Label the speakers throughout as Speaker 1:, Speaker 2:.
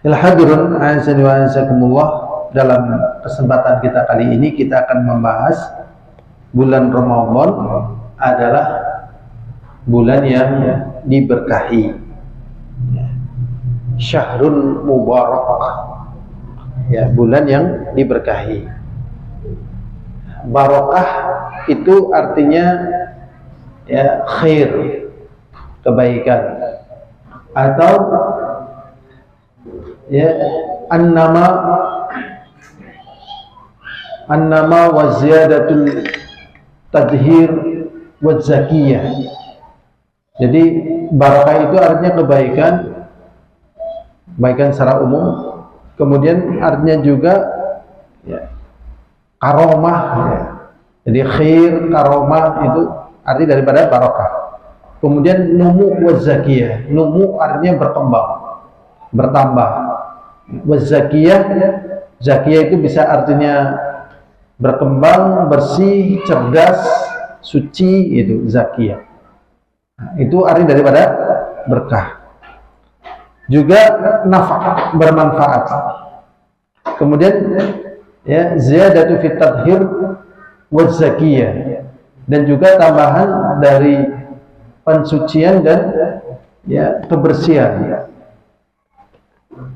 Speaker 1: Al-hadirun azza wa azakumullah, dalam kesempatan kita kali ini kita akan membahas bulan Ramadan adalah bulan yang diberkahi, syahrul mubarak, ya, bulan yang diberkahi. Barakah itu artinya ya khair, kebaikan, atau ya annama wa ziyadatul tadhir wa zakiyah. Jadi barakah itu artinya kebaikan secara umum. Kemudian artinya juga ya karomah, ya. Jadi khair, karomah itu arti daripada barakah. Kemudian numu wa zakiyah. Numu artinya berkembang, bertambah. Wa zakiyah, zakiyah itu bisa artinya berkembang, bersih, cerdas, suci, itu zakiyah. Nah, itu arti daripada berkah. Juga naf'ah, bermanfaat. Kemudian ya ziyadatu fit tadhhir wa zakiyah, dan juga tambahan dari pensucian dan ya kebersihan.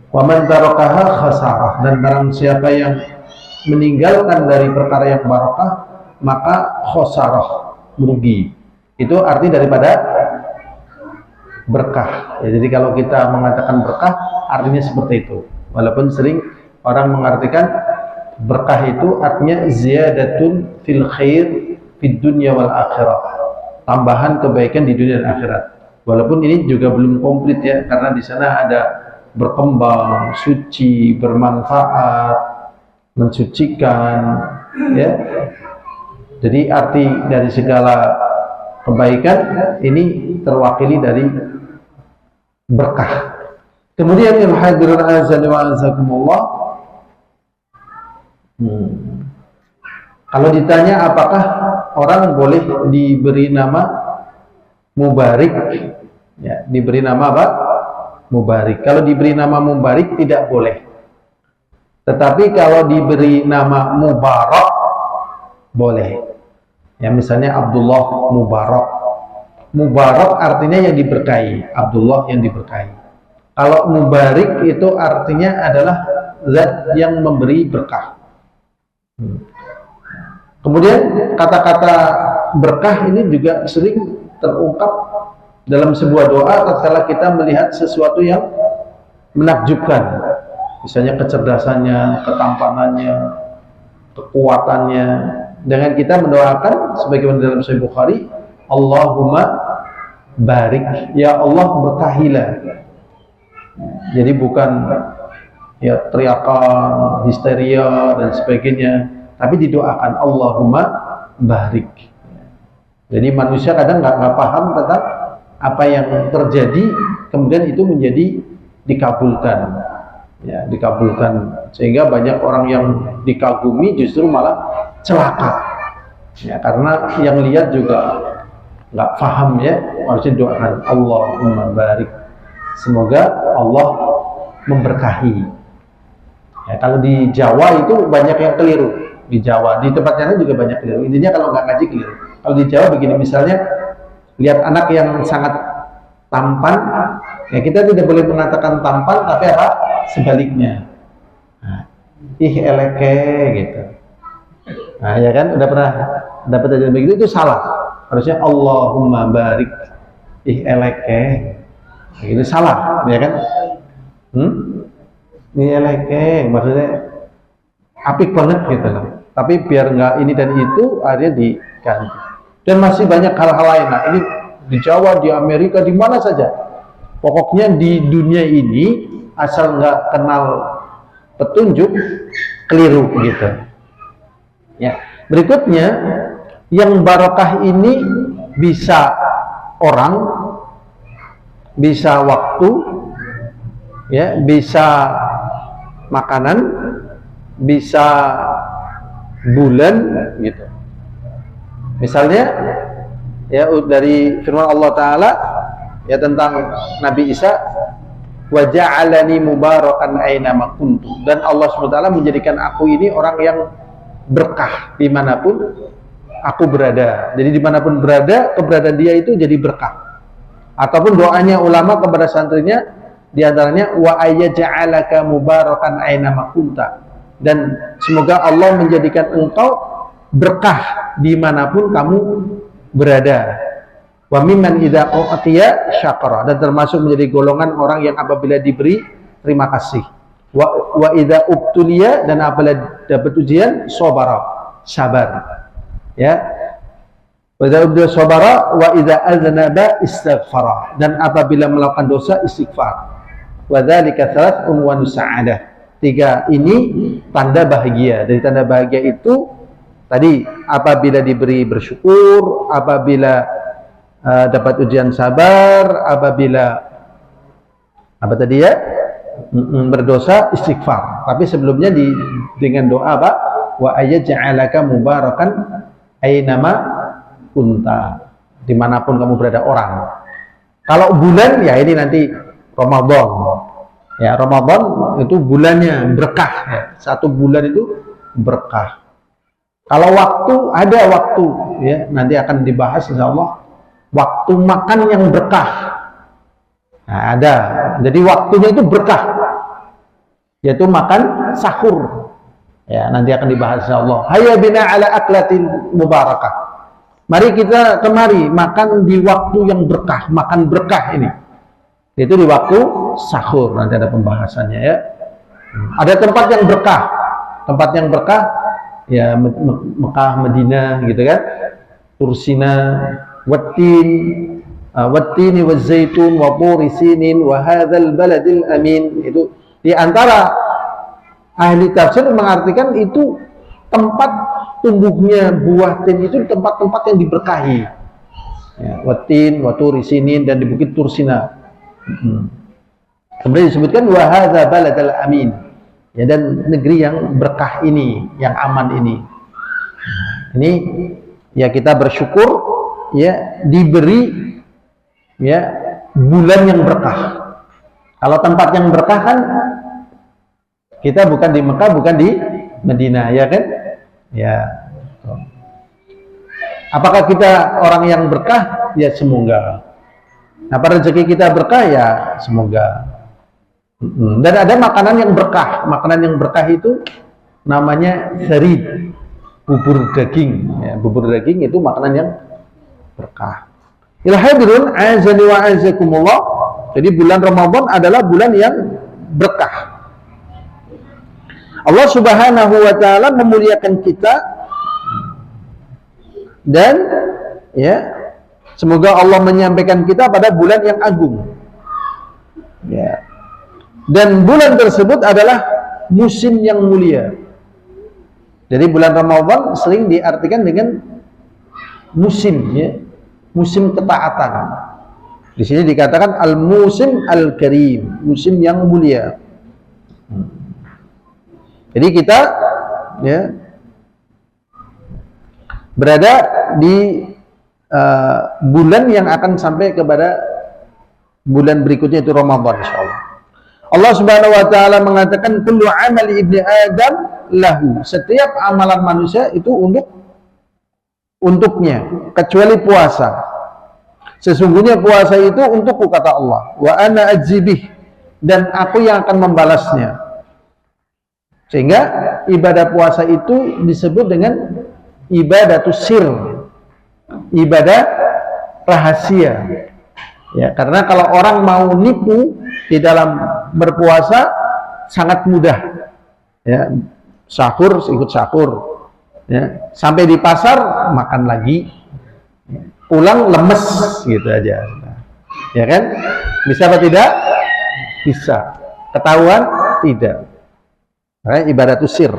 Speaker 1: Wa man tarakaha khasarah, dan barang siapa yang meninggalkan dari perkara yang barakah maka khasarah, merugi. Itu arti daripada berkah. Ya, jadi kalau kita mengatakan berkah artinya seperti itu. Walaupun sering orang mengartikan berkah itu artinya ziyadatun fil khair fid dunya wal akhirah, tambahan kebaikan di dunia dan akhirat. Walaupun ini juga belum komplit ya, karena di sana ada berkembang, suci, bermanfaat, mensucikan, ya. Jadi arti dari segala kebaikan ini terwakili dari berkah. Kemudian yang hadirun azza wa azakumullah, kalau ditanya apakah orang boleh diberi nama mubarik, ya, diberi nama apa? Mubarik. Kalau diberi nama mubarik tidak boleh. Tetapi kalau diberi nama mubarak boleh. Ya, misalnya Abdullah Mubarak. Mubarak artinya yang diberkahi, Abdullah yang diberkahi. Kalau mubarik itu artinya adalah zat yang memberi berkah. Kemudian kata-kata berkah ini juga sering terungkap dalam sebuah doa tatkala kita melihat sesuatu yang menakjubkan, misalnya kecerdasannya, ketampanannya, kekuatannya, dengan kita mendoakan sebagaimana dalam Sahih Bukhari, Allahumma barik, ya Allah berkahilah. Jadi bukan ya teriakan, histeria dan sebagainya, tapi didoakan Allahumma barik. Jadi manusia kadang nggak paham tentang apa yang terjadi, kemudian itu menjadi dikabulkan, ya, dikabulkan, sehingga banyak orang yang dikagumi justru malah celaka, ya, karena yang lihat juga nggak paham, ya. Harusnya doakan Allahumma barik, semoga Allah memberkahi. Ya, kalau di Jawa itu banyak yang keliru. Di Jawa, di tempat lain juga banyak keliru. Intinya kalau nggak ngaji keliru. Kalau di Jawa begini, misalnya lihat anak yang sangat tampan, ya kita tidak boleh mengatakan tampan, tapi apa? Sebaliknya. Nah, ih eleke gitu. Nah, ya kan, udah pernah dapat ajaran begitu, itu salah. Harusnya Allahumma barik, ih eleke. Nah, itu salah, ya kan? Ini eleke, maksudnya apik banget gitu loh. Tapi biar nggak ini dan itu, akhirnya diganti. Dan masih banyak hal-hal lain. Nah, ini di Jawa, di Amerika, di mana saja. Pokoknya di dunia ini, asal nggak kenal petunjuk, keliru gitu. Ya. Berikutnya, yang barokah ini bisa orang, bisa waktu, ya, bisa makanan, bisa bulan, gitu. Misalnya, ya, dari firman Allah Ta'ala, ya tentang Nabi Isa, wa ja'alani mubarakan aina ma kuntu, dan Allah SWT menjadikan aku ini orang yang berkah dimanapun aku berada. Jadi dimanapun berada, keberadaan dia itu jadi berkah. Ataupun doanya ulama kepada santrinya diantaranya wa ayyaj'alaka mubarakan aina ma kunta, dan semoga Allah menjadikan engkau berkah dimanapun kamu berada. Wa mimman idza u'tiya syakara, dan termasuk menjadi golongan orang yang apabila diberi terima kasih. Wa idza ubtuliya, dan apabila dapat ujian sabara, sabar. Ya. Wa idza ubtuliya sabara, wa idza aznaba istighfara, dan apabila melakukan dosa istighfar. Wa dzalika thalath unwan sa'adah. 3 ini tanda bahagia. Dari tanda bahagia itu tadi apabila diberi bersyukur, apabila dapat ujian sabar, apabila apa tadi ya, berdosa istighfar. Tapi sebelumnya dengan doa apa? Wa ayyaj'alaka mubarakan ainama kunta, dimanapun kamu berada orang. Kalau bulan ya ini nanti Ramadan. Ya, Ramadan itu bulannya berkah ya. 1 bulan itu berkah. Kalau waktu, ada waktu ya, nanti akan dibahas insyaallah. Waktu makan yang berkah, nah, ada. Jadi waktunya itu berkah, yaitu makan sahur. Ya, nanti akan dibahas insyaallah. Hayya bina ala aklatin mubarakah. Mari kita kemari makan di waktu yang berkah, makan berkah ini. Itu di waktu sahur, nanti ada pembahasannya ya. Ada tempat yang berkah. Tempat yang berkah ya Mekah, Madinah gitu kan. Tursina, wattini wazzaitun wa turi sinin wa hadzal baladil amin. Itu di antara ahli tafsir mengartikan itu tempat tumbuhnya buah tin, itu tempat-tempat yang diberkahi. Ya, wattin wa turi sinin, dan di bukit Tursina. Kemudian disebutkan wa hadzal baladil amin. Ya, dan negeri yang berkah ini, yang aman ini. Ini ya kita bersyukur ya diberi ya bulan yang berkah. Kalau tempat yang berkah kan kita bukan di Mekah, bukan di Madinah, ya kan? Ya. Apakah kita orang yang berkah? Ya semoga. Apa rezeki kita berkah? Ya semoga. Dan ada makanan yang berkah. Makanan yang berkah itu namanya sarid, bubur daging. Ya, bubur daging itu makanan yang berkah. Ilhadirun azani wa azakumullah. Jadi bulan Ramadan adalah bulan yang berkah. Allah Subhanahu wa taala memuliakan kita, dan ya semoga Allah menyampaikan kita pada bulan yang agung. Ya. Dan bulan tersebut adalah musim yang mulia. Jadi bulan Ramadan sering diartikan dengan musim ya. Musim ketaatan. Di sini dikatakan al-musim al-karim, musim yang mulia. Jadi kita ya berada di bulan yang akan sampai kepada bulan berikutnya, itu Ramadan insyaallah. Allah Subhanahu wa taala mengatakan kullu amali ibni Adam lahu. Setiap amalan manusia itu untuknya, kecuali puasa. Sesungguhnya puasa itu untukku, kata Allah. Wa ana ajzibih, dan aku yang akan membalasnya. Sehingga ibadah puasa itu disebut dengan ibadatus sir, ibadah rahasia. Ya, karena kalau orang mau nipu di dalam berpuasa sangat mudah. Ya, sahur ikut sahur. Ya, sampai di pasar makan lagi. Pulang lemes gitu aja. Ya kan? Bisa apa tidak? Bisa. Ketahuan? Tidak. Ibadatus sir.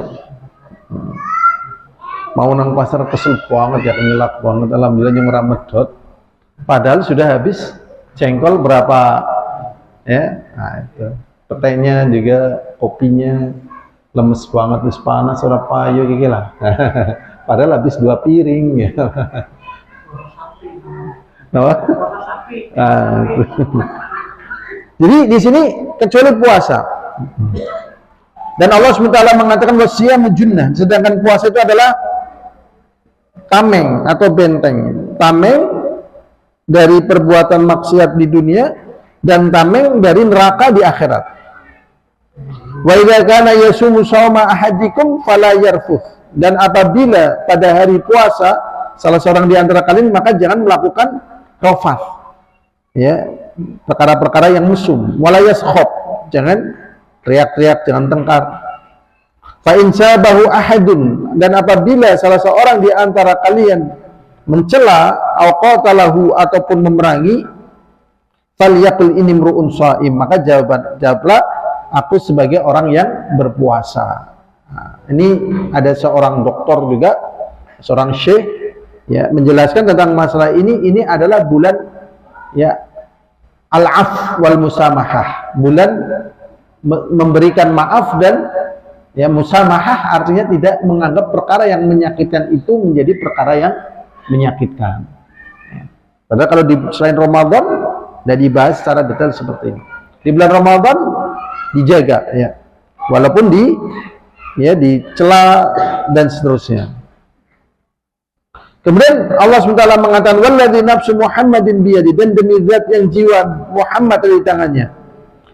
Speaker 1: Mau nang pasar kesel banget ya, nyelak banget, alhamdulillah yang medot. Padahal sudah habis jengkol berapa ya? Nah, itu. Petainya juga, kopinya lemes banget, wis panas ora payu iki lah. Padahal habis 2 piring ya. Kenapa? Jadi di sini kecuali puasa. Dan Allah SWT mengatakan wasiyamu junnah, sedangkan puasa itu adalah tameng atau benteng. Tameng dari perbuatan maksiat di dunia dan tameng dari neraka di akhirat. Wa idza kana yasumu shauma ahadikum fala yarfuth. Dan apabila pada hari puasa salah seorang di antara kalian, maka jangan melakukan rafath. Ya, perkara-perkara yang mesum. Wala yaskhab. Jangan teriak-teriak, jangan tengkar. Fa in sabahu ahadun, dan apabila salah seorang di antara kalian mencela au qatalahu ataupun memerangi, falyaqul inni mru'un shaim, maka jawablah aku sebagai orang yang berpuasa. Nah, ini ada seorang doktor juga, seorang syekh ya, menjelaskan tentang masalah ini. Ini adalah bulan ya al-'afw wal musamahah, bulan memberikan maaf dan ya musamahah, artinya tidak menganggap perkara yang menyakitkan itu menjadi perkara yang menyakitkan. Padahal kalau di selain Ramadan tidak dibahas secara detail seperti ini. Di bulan Ramadan dijaga ya, walaupun dicela dan seterusnya. Kemudian Allah SWT mengatakan walladzi nafsu Muhammadin biyadi, dan demi zat yang jiwa Muhammad ada di tangannya,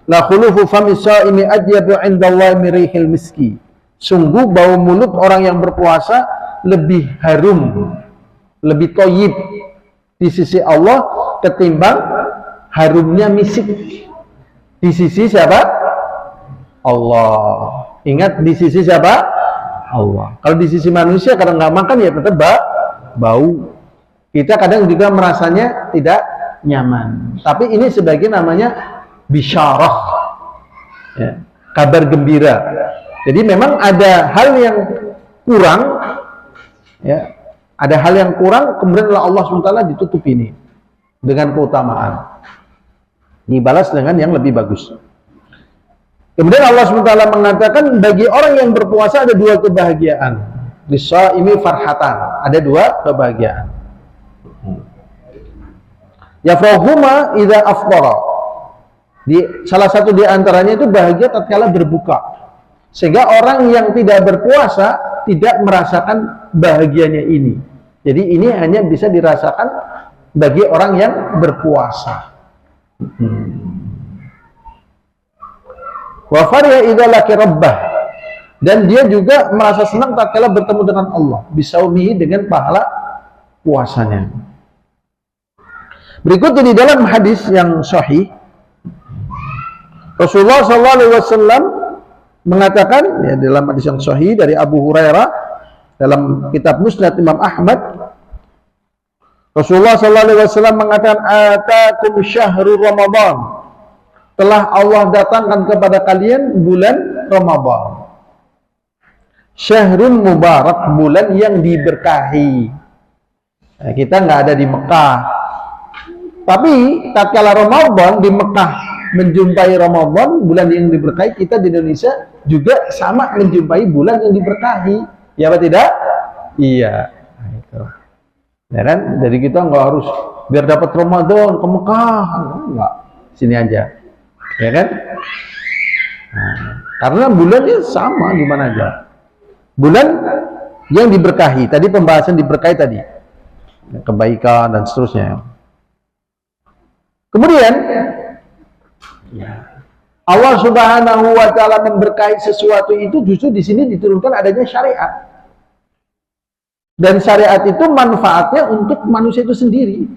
Speaker 1: la khulufu fami shaimi adyabu 'indallahi min rihil miski, sungguh bau mulut orang yang berpuasa lebih harum, lebih thayyib di sisi Allah ketimbang harumnya misik di sisi siapa? Allah. Ingat, di sisi siapa? Allah. Kalau di sisi manusia kadang nggak makan ya tetap bau. Kita kadang juga merasanya tidak nyaman. Tapi ini sebagai namanya bisyarah, ya, kabar gembira. Jadi memang ada hal yang kurang, ya, ada hal yang kurang, kemudian Allah SWT ditutup ini dengan keutamaan, dibalas dengan yang lebih bagus. Kemudian Allah SWT mengatakan bagi orang yang berpuasa ada dua kebahagiaan. Lishaimi farhatan, ada dua kebahagiaan. Yafrahuma idza afṭara. Salah satu di antaranya itu bahagia tatkala berbuka. Sehingga orang yang tidak berpuasa tidak merasakan bahagianya ini. Jadi ini hanya bisa dirasakan bagi orang yang berpuasa. Wa fariha idza laqi rabbah, dan dia juga merasa senang tatkala bertemu dengan Allah, bisaumihi, dengan pahala puasanya. Berikutnya di dalam hadis yang sahih, Rasulullah SAW mengatakan ya, dalam hadis yang sahih dari Abu Hurairah dalam kitab Musnad Imam Ahmad, Rasulullah SAW mengatakan atakum syahrul Ramadan, telah Allah datangkan kepada kalian bulan Ramadan. Syahrun mubarak, bulan yang diberkahi. Nah, kita nggak ada di Mekah, tapi tatkala Ramadan di Mekah menjumpai Ramadan, bulan yang diberkahi, kita di Indonesia juga sama menjumpai bulan yang diberkahi. Ya apa tidak? Iya. Nah, itu. Ya kan? Jadi kita nggak harus biar dapat Ramadan ke Mekah, enggak. Sini aja. Ya kan? Nah, karena bulannya sama di mana aja. Bulan yang diberkahi, tadi pembahasan diberkahi tadi, kebaikan dan seterusnya. Kemudian Allah Subhanahu wa Ta'ala memberkahi sesuatu itu justru di sini diturunkan adanya syariat. Dan syariat itu manfaatnya untuk manusia itu sendiri.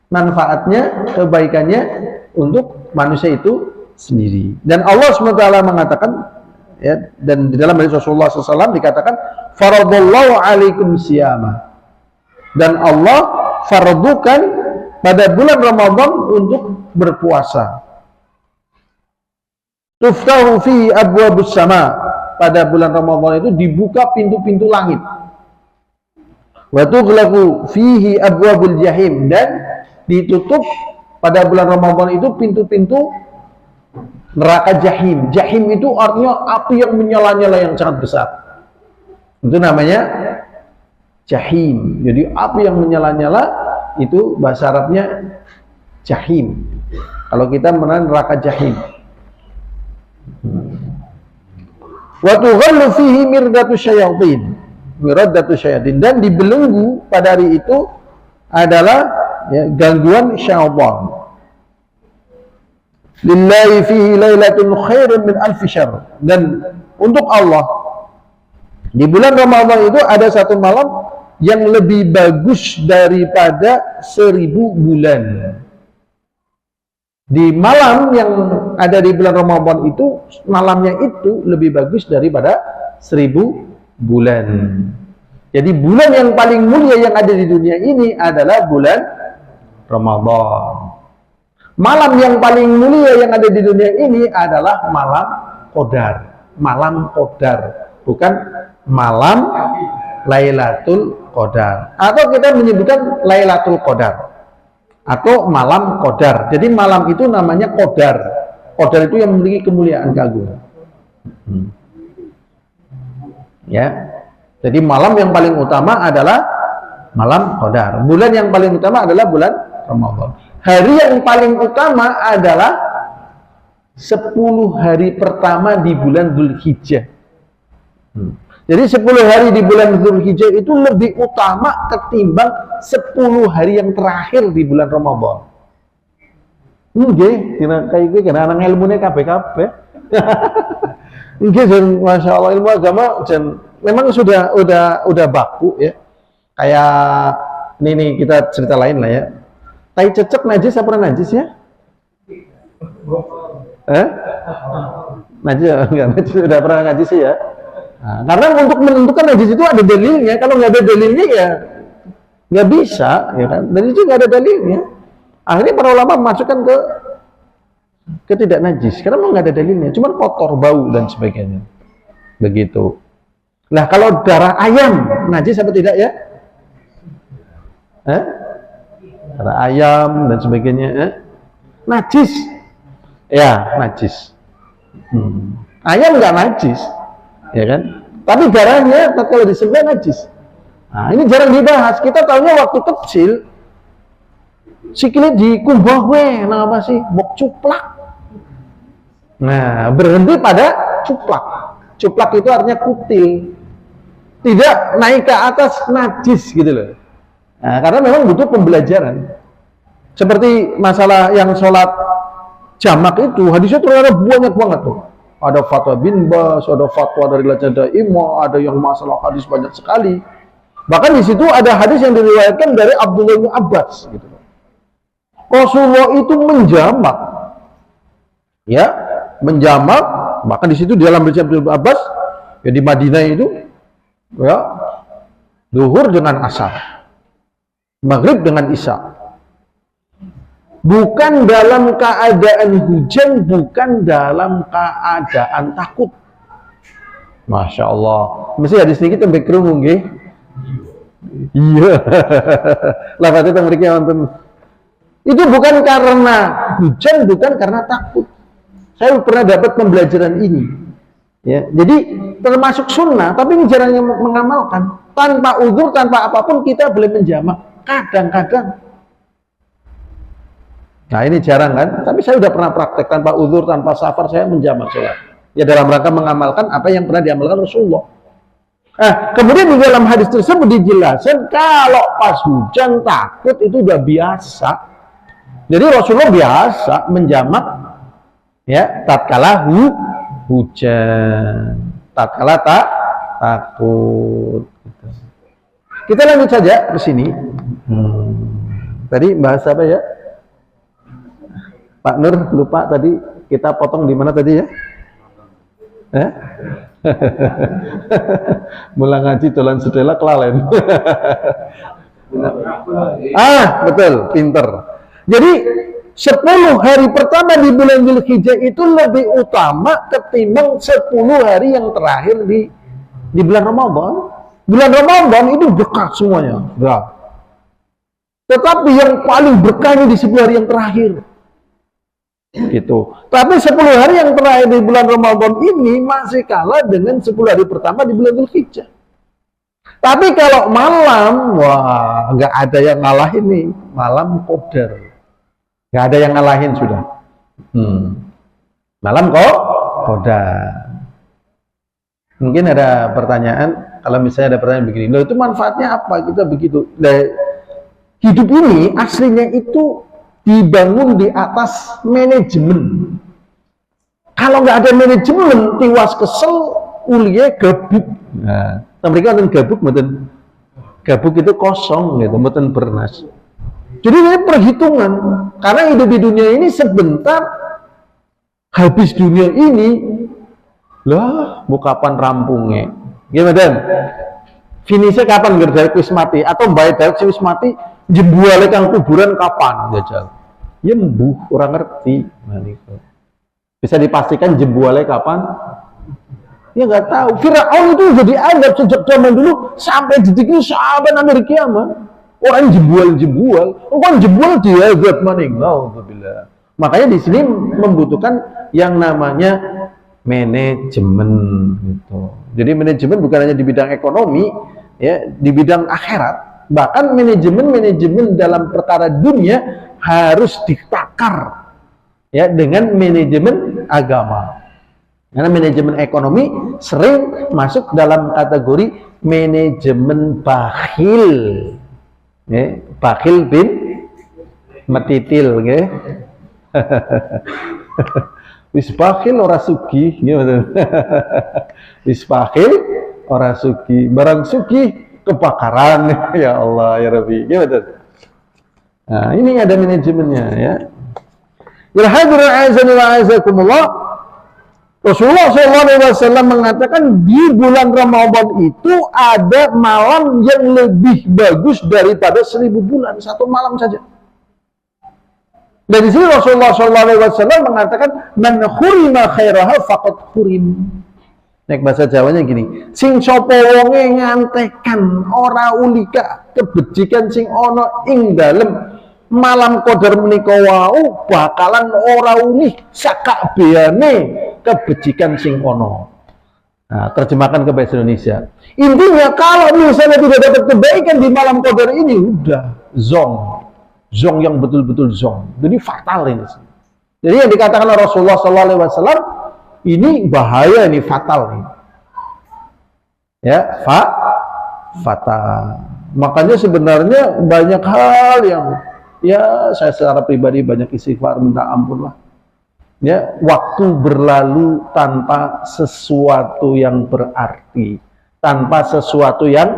Speaker 1: Manfaatnya, kebaikannya untuk manusia itu sendiri. Dan Allah SWT mengatakan, ya, dan di dalam hadis Rasulullah SAW dikatakan, faradallahu alaikum siyama, dan Allah fardukan pada bulan Ramadan untuk berpuasa. Tuftahu fi abwabus sama, pada bulan Ramadan itu dibuka pintu-pintu langit. Wa tughlaqu fihi abwabul jahim, dan ditutup pada bulan Ramadan itu pintu-pintu neraka jahim. Jahim itu artinya api yang menyala-nyala yang sangat besar. Itu namanya jahim. Jadi api yang menyala-nyala itu bahasa Arabnya jahim. Kalau kita mengenal neraka jahim. Wa tughallu fihi mirdatu syayatin, dan dibelenggu pada hari itu adalah ya, gangguan syaitan. Lillahi fihi lailatul khairin min alfi syahr, dan untuk Allah di bulan Ramadan itu ada satu malam yang lebih bagus daripada 1000 bulan. Di malam yang ada di bulan Ramadan itu, malamnya itu lebih bagus daripada 1000 bulan. Jadi bulan yang paling mulia yang ada di dunia ini adalah bulan Ramadan. Malam yang paling mulia yang ada di dunia ini adalah malam Qadar. Malam Qadar, bukan malam Lailatul Qadar. Atau kita menyebutkan Lailatul Qadar atau malam Qadar. Jadi malam itu namanya Qadar. Qadar itu yang memiliki kemuliaan, keagungan. Ya. Jadi malam yang paling utama adalah malam Qadar. Bulan yang paling utama adalah bulan Ramadan. Hari yang paling utama adalah 10 hari pertama di bulan Dzulhijjah. Jadi 10 hari di bulan Dzulhijjah itu lebih utama ketimbang 10 hari yang terakhir di bulan Ramadan. Nggih, kayak gue kena anak ilmunya kabeh-kabeh. Nggih, masya Allah, ilmu agama memang udah baku ya. Kayak ini kita cerita lain lah ya. Tai cecek najis apa najis ya? Najis enggak, najis udah pernah najis ya. Nah, karena untuk menentukan najis itu ada dalilnya. Kalau nggak ada dalilnya ya nggak bisa, ya kan? Dan itu nggak ada dalilnya. Akhirnya para ulama memasukkan ke tidak najis karena memang nggak ada dalilnya. Cuma kotor, bau dan sebagainya. Begitu. Nah kalau darah ayam najis apa tidak ya? Darah ayam dan sebagainya, najis. Ya najis. Ayam nggak najis. Ya kan? Tapi darahnya kalau disembelih najis. Nah, ini jarang dibahas. Kita tahunya waktu kecil sikile dikumbah we, nah apa sih? Bok cuplak. Nah, berhenti pada cuplak. Cuplak itu artinya kutil. Tidak naik ke atas najis gitu loh. Nah, karena memang butuh pembelajaran. Seperti masalah yang sholat jamak itu, hadisnya ternyata banyak banget tuh. Ada fatwa bin Bas, ada fatwa dari Lajnah Daimah, ada yang masalah hadis banyak sekali. Bahkan di situ ada hadis yang diriwayatkan dari Abdullah bin Abbas gitu. Rasulullah itu menjamak. Ya, menjamak, bahkan di situ di dalam riwayat Abdullah bin Abbas, ya di Madinah itu ya, zuhur dengan asar. Maghrib dengan isya. Bukan dalam keadaan hujan, bukan dalam keadaan takut. Masya Allah. Mesti hadis ini kita berkerumun, nggih. Iya. Lah berarti mereka nonton. Itu bukan karena hujan, bukan karena takut. Saya pernah dapat pembelajaran ini. Ya, jadi termasuk sunnah, tapi ini jarang mengamalkan. Tanpa uzur, tanpa apapun kita boleh menjamak. Kadang-kadang. Nah ini jarang kan, tapi saya sudah pernah praktek tanpa uzur, tanpa safar saya menjamak sholat. Ya dalam rangka mengamalkan apa yang pernah diamalkan Rasulullah. Kemudian di dalam hadis tersebut dijelaskan kalau pas hujan takut itu udah biasa. Jadi Rasulullah biasa menjamak ya tatkala hujan, tatkala takut. Kita lanjut saja ke sini. Tadi bahas apa ya? Pak Nur lupa tadi kita potong di mana tadi ya? Mulai ngaji dolan sedela kelalen. Betul, pinter. Jadi 10 hari pertama di bulan Dzulhijjah itu lebih utama ketimbang 10 hari yang terakhir di bulan Ramadan. Bulan Ramadan itu berkah semuanya. Tetapi yang paling berkahnya di 10 hari yang terakhir. Gitu. Tapi 10 hari yang terakhir di bulan Ramadan ini masih kalah dengan 10 hari pertama di bulan Dzulhijjah. Tapi kalau malam, wah, nggak ada yang ngalah ini. Malam Qadar. nggak ada yang ngalahin sudah. Malam kok koda. Mungkin ada pertanyaan, kalau misalnya ada pertanyaan begini, loh itu manfaatnya apa kita begitu? Nah, hidup ini aslinya itu dibangun di atas manajemen. Kalau nggak ada manajemen, tiwas kesel, ulinya gabuk. Nah, mereka kan gabuk, betul. Gabuk itu kosong, gitu, betul bernas. Jadi ini perhitungan, karena hidup di dunia ini sebentar, habis dunia ini, lah, mau kapan rampungnya? Gimana? Finishnya kapan gerdak wis mati? Atau bayar dari wis mati, jebule kang kuburan kapan? Jajal. Ya mbuh, orang ngerti. Nah, itu. Bisa dipastikan jebule kapan? Ya nggak tahu. Firaun itu udah dianggap sejak zaman dulu sampai detik ini sahabat Nabi kiamat. Orang jebul, orang jebul dia zat maning. Alhamdulillah. Makanya di sini membutuhkan yang namanya manajemen gitu. Jadi manajemen bukan hanya di bidang ekonomi, ya, di bidang akhirat. Bahkan manajemen dalam perkara dunia harus ditakar, ya, dengan manajemen agama. Karena manajemen ekonomi sering masuk dalam kategori manajemen bakhil, ya, bakhil bin metitil, ya. Wis bakhil ora sugih, gimana? Wis bakhil ora sugih, barang sugih kebakaran. Ya Allah, ya Rabbi, gimana? Nah, ini ada manajemennya, ya. Ya hadirin azani wa azakumullah. Rasulullah SAW mengatakan di bulan Ramadan itu ada malam yang lebih bagus daripada 1000 bulan, satu malam saja. Dan di sini Rasulullah SAW mengatakan man khurima khairaha faqad khurim. Nek bahasa Jawanya gini, sing sapa wonge ngantekan ora ulika kebejikan sing ana ing dalem malam qadar menika wau bakalan ora unih sakabehane kebejikan sing ana. Nah, terjemahkan ke bahasa Indonesia. Intinya kalau misalnya tidak dapat kebaikan di malam qadar ini, udah zong yang betul-betul zong. Jadi fatal ini. Jadi yang dikatakan oleh Rasulullah SAW ini bahaya, ini fatal nih. Ya, fatal. Makanya sebenarnya banyak hal yang, ya, saya secara pribadi banyak istighfar, minta ampun lah. Ya, waktu berlalu tanpa sesuatu yang berarti, tanpa sesuatu yang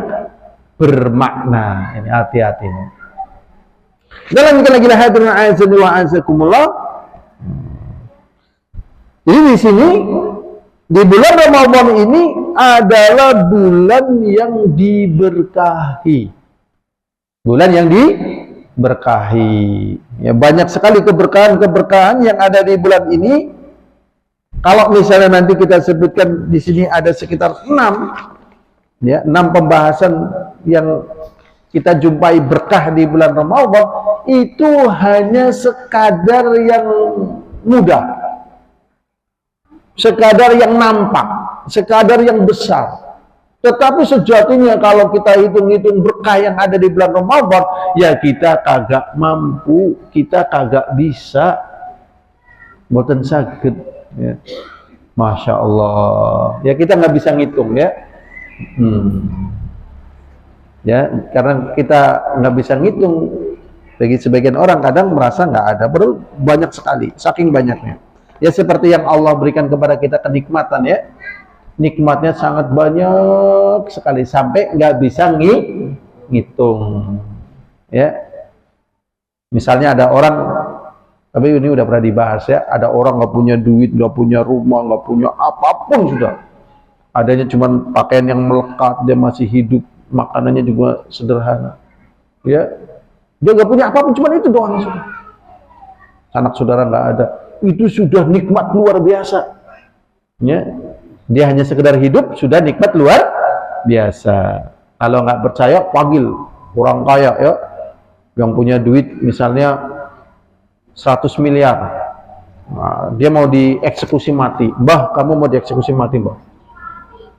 Speaker 1: bermakna. Ini hati-hati nih. Dalam lagi hadirin azza wa azakumullah. Jadi di sini di bulan Ramadan ini adalah bulan yang diberkahi. Bulan yang diberkahi. Ya, banyak sekali keberkahan-keberkahan yang ada di bulan ini. Kalau misalnya nanti kita sebutkan di sini ada sekitar 6, ya, 6 pembahasan yang kita jumpai berkah di bulan Ramadan, itu hanya sekadar yang mudah, sekadar yang nampak, sekadar yang besar. Tetapi sejatinya kalau kita hitung-hitung berkah yang ada di bulan Ramadan, ya kita kagak mampu, kita kagak bisa, boten saged, ya. Masya Allah, ya kita nggak bisa ngitung, ya. Ya, karena kita nggak bisa ngitung. Bagi sebagian orang kadang merasa nggak ada, padahal banyak sekali, saking banyaknya. Ya seperti yang Allah berikan kepada kita kenikmatan, ya, nikmatnya sangat banyak sekali sampai nggak bisa ngitung. Ya, misalnya ada orang, tapi ini udah pernah dibahas, ya, ada orang nggak punya duit, nggak punya rumah, nggak punya apapun sudah, adanya cuma pakaian yang melekat, dia masih hidup, makanannya juga sederhana, ya, dia nggak punya apapun, cuma itu doang sudah. Anak saudara nggak ada, itu sudah nikmat luar biasa, ya. Dia hanya sekedar hidup sudah nikmat luar biasa. Kalau nggak percaya, panggil orang kaya, ya, yang punya duit misalnya 100 miliar, nah, dia mau dieksekusi mati. Mbah, kamu mau dieksekusi mati, mbah?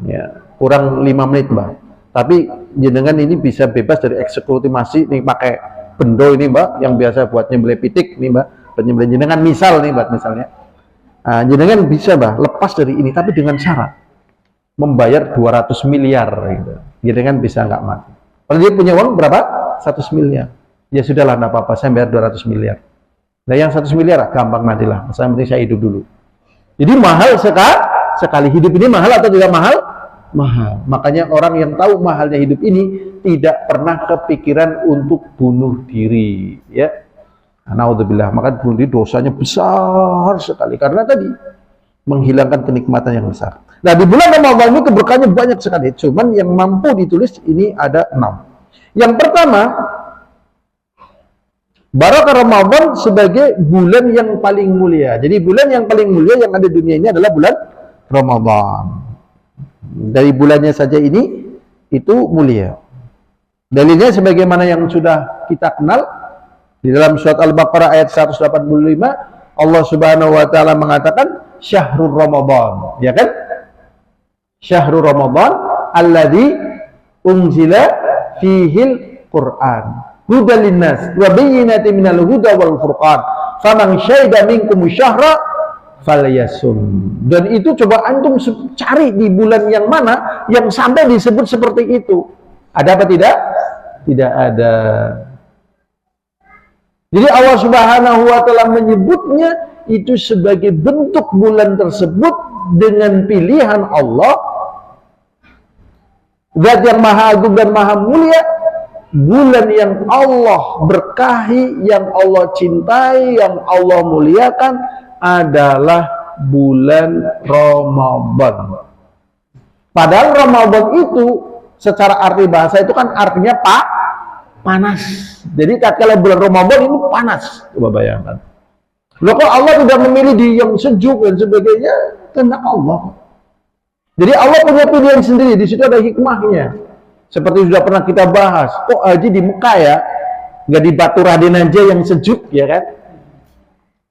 Speaker 1: Ya, kurang 5 menit, mbah. Tapi jenengan ini bisa bebas dari eksekusi mati nih, pakai bendo ini, mbak, yang biasa buat nyembelih pitik nih, mbak, penyembelihan jenengan misal nih, misalnya. Nah, jenengan bisa lepas dari ini, tapi dengan syarat membayar 200 miliar gitu. Jenengan bisa nggak mati. Kalau dia punya uang berapa? 100 miliar. Ya sudahlah, nggak apa-apa, saya bayar 200 miliar. Nah yang 100 miliar gampang matilah. Saya penting saya hidup dulu. Jadi mahal sekali. Hidup ini mahal atau tidak mahal? Mahal. Makanya orang yang tahu mahalnya hidup ini tidak pernah kepikiran untuk bunuh diri, ya. Naudzubillah. Maka bunuh diri dosanya besar sekali karena tadi menghilangkan kenikmatan yang besar. Nah di bulan Ramadan ini keberkahannya banyak sekali. Cuman yang mampu ditulis ini ada 6. Yang pertama, Barakah Ramadan sebagai bulan yang paling mulia. Jadi bulan yang paling mulia yang ada di dunia ini adalah bulan Ramadan. Dari bulannya saja ini itu mulia. Dalilnya sebagaimana yang sudah kita kenal di dalam surat Al-Baqarah ayat 185, Allah Subhanahu wa taala mengatakan Syahrul Ramadan, ya kan? Syahrul Ramadan alladzi unzila fihil Qur'an. Hudan linnas wa bayyinatin minal huda wal furqan faman syahida minkum syahra falyasum. Dan itu coba antum cari di bulan yang mana yang sampai disebut seperti itu. Ada apa tidak? Tidak ada. Jadi Allah Subhanahu wa taala menyebutnya itu sebagai bentuk bulan tersebut dengan pilihan Allah, Zat yang Maha Agung dan Maha Mulia, bulan yang Allah berkahi, yang Allah cintai, yang Allah muliakan adalah bulan Ramadan. Padahal Ramadan itu secara arti bahasa itu kan artinya panas. Jadi tatkala bulan Ramadan ini panas. Coba bayangkan. Loh kok Allah tidak memilih di yang sejuk dan sebagainya? Kehendak Allah. Jadi Allah punya pilihan sendiri, di situ ada hikmahnya. Seperti sudah pernah kita bahas, kok haji di Mekah ya, nggak di Batu Raden aja yang sejuk, ya kan?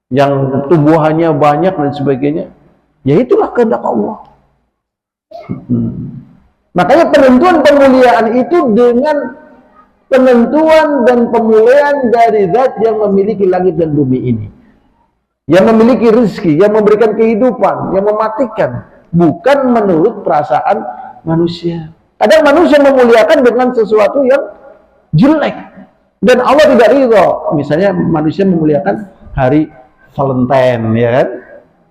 Speaker 1: Yang tumbuhannya banyak dan sebagainya. Ya itulah kehendak Allah. Makanya penentuan pemuliaan itu dengan penentuan dan pemuliaan dari Zat yang memiliki langit dan bumi ini, yang memiliki rezeki, yang memberikan kehidupan, yang mematikan, bukan menurut perasaan manusia. Kadang manusia memuliakan dengan sesuatu yang jelek dan Allah tidak ridho. Misalnya manusia memuliakan hari Valentine, ya kan?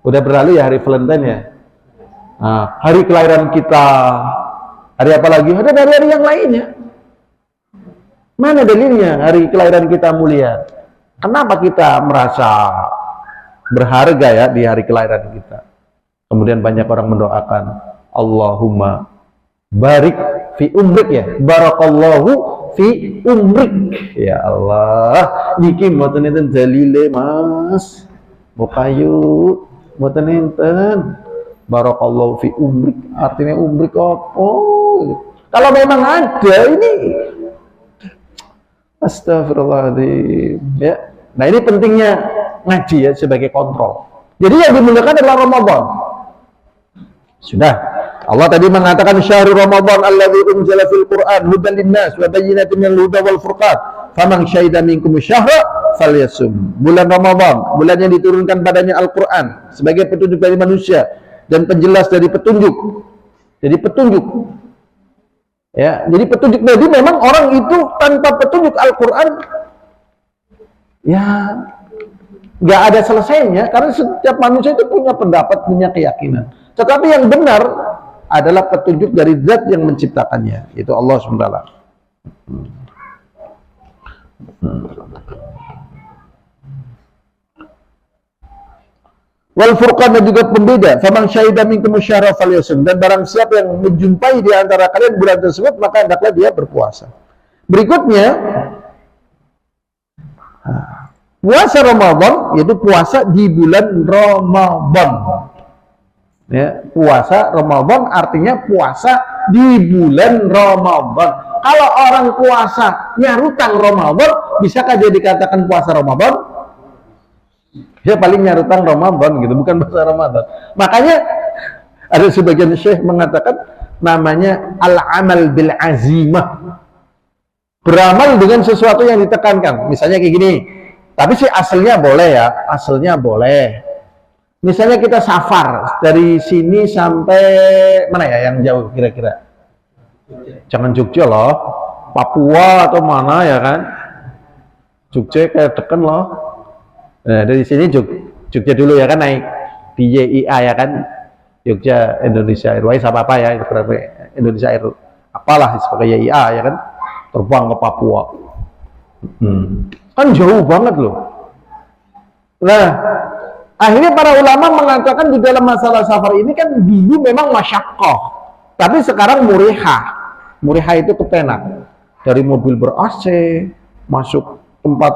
Speaker 1: Udah berlalu ya hari Valentine ya. Nah, hari kelahiran kita, hari apa lagi? Ada hari-hari yang lainnya. Mana dalilnya hari kelahiran kita mulia? Kenapa kita merasa berharga ya di hari kelahiran kita? Kemudian banyak orang mendoakan, Allahumma barik fi umrik, ya, barakallahu fi umrik, ya Allah, niki mboten enten dalile Mas, bukayu mboten enten barakallahu fi umrik, artinya umrik apa? Kalau memang ada ini, astagfirullahaladzim, ya. Nah ini pentingnya ngaji ya sebagai kontrol. Jadi yang dimuliakan adalah Ramadan. Sudah. Allah tadi mengatakan syahrul Ramadan alladzi unzila fil Qur'an hudan linnas wa bayyinatin minal huda wal furqan faman syahida minkum syahra falyasum. Bulan Ramadan, bulan yang diturunkan padanya Al-Qur'an sebagai petunjuk dari manusia dan penjelas dari petunjuk. Jadi petunjuk. Ya, jadi petunjuk. Jadi memang orang itu tanpa petunjuk Al-Qur'an ya nggak ada selesainya, karena setiap manusia itu punya pendapat, punya keyakinan. Tetapi yang benar adalah petunjuk dari Zat yang menciptakannya, yaitu Allah SWT. Wal furqan, dan juga pembeda. Faman syahida minkum syahra falyasum, dan barang siapa yang menjumpai di antara kalian bulan tersebut, maka hendaklah dia berpuasa. Berikutnya, puasa Ramadan, yaitu puasa di bulan Ramadan. Ya, puasa Ramadan artinya puasa di bulan Ramadan. Kalau orang puasa nyarutang Ramadan, bisakah dia dikatakan puasa Ramadan? Dia paling nyarutang Ramadan gitu, bukan puasa Ramadan. Makanya ada sebagian syekh mengatakan namanya al-amal bil azimah. Beramal dengan sesuatu yang ditekankan. Misalnya kayak gini, Tapi sih aslinya boleh ya, aslinya boleh. Misalnya kita safar dari sini sampai mana ya yang jauh kira-kira? Jangan Jogja loh, Papua atau mana ya kan? Jogja kayak deken loh. Nah, dari sini Jogja dulu ya kan, naik di YIA ya kan, Jogja Indonesia Airways apa ya, Indonesia Air apalah sebagai YIA ya kan, terbang ke Papua. Kan jauh banget loh. Nah, akhirnya para ulama mengatakan di dalam masalah safar ini kan dulu memang masyaqqah, tapi sekarang murihah. Murihah itu kepenak. Dari mobil ber-AC masuk tempat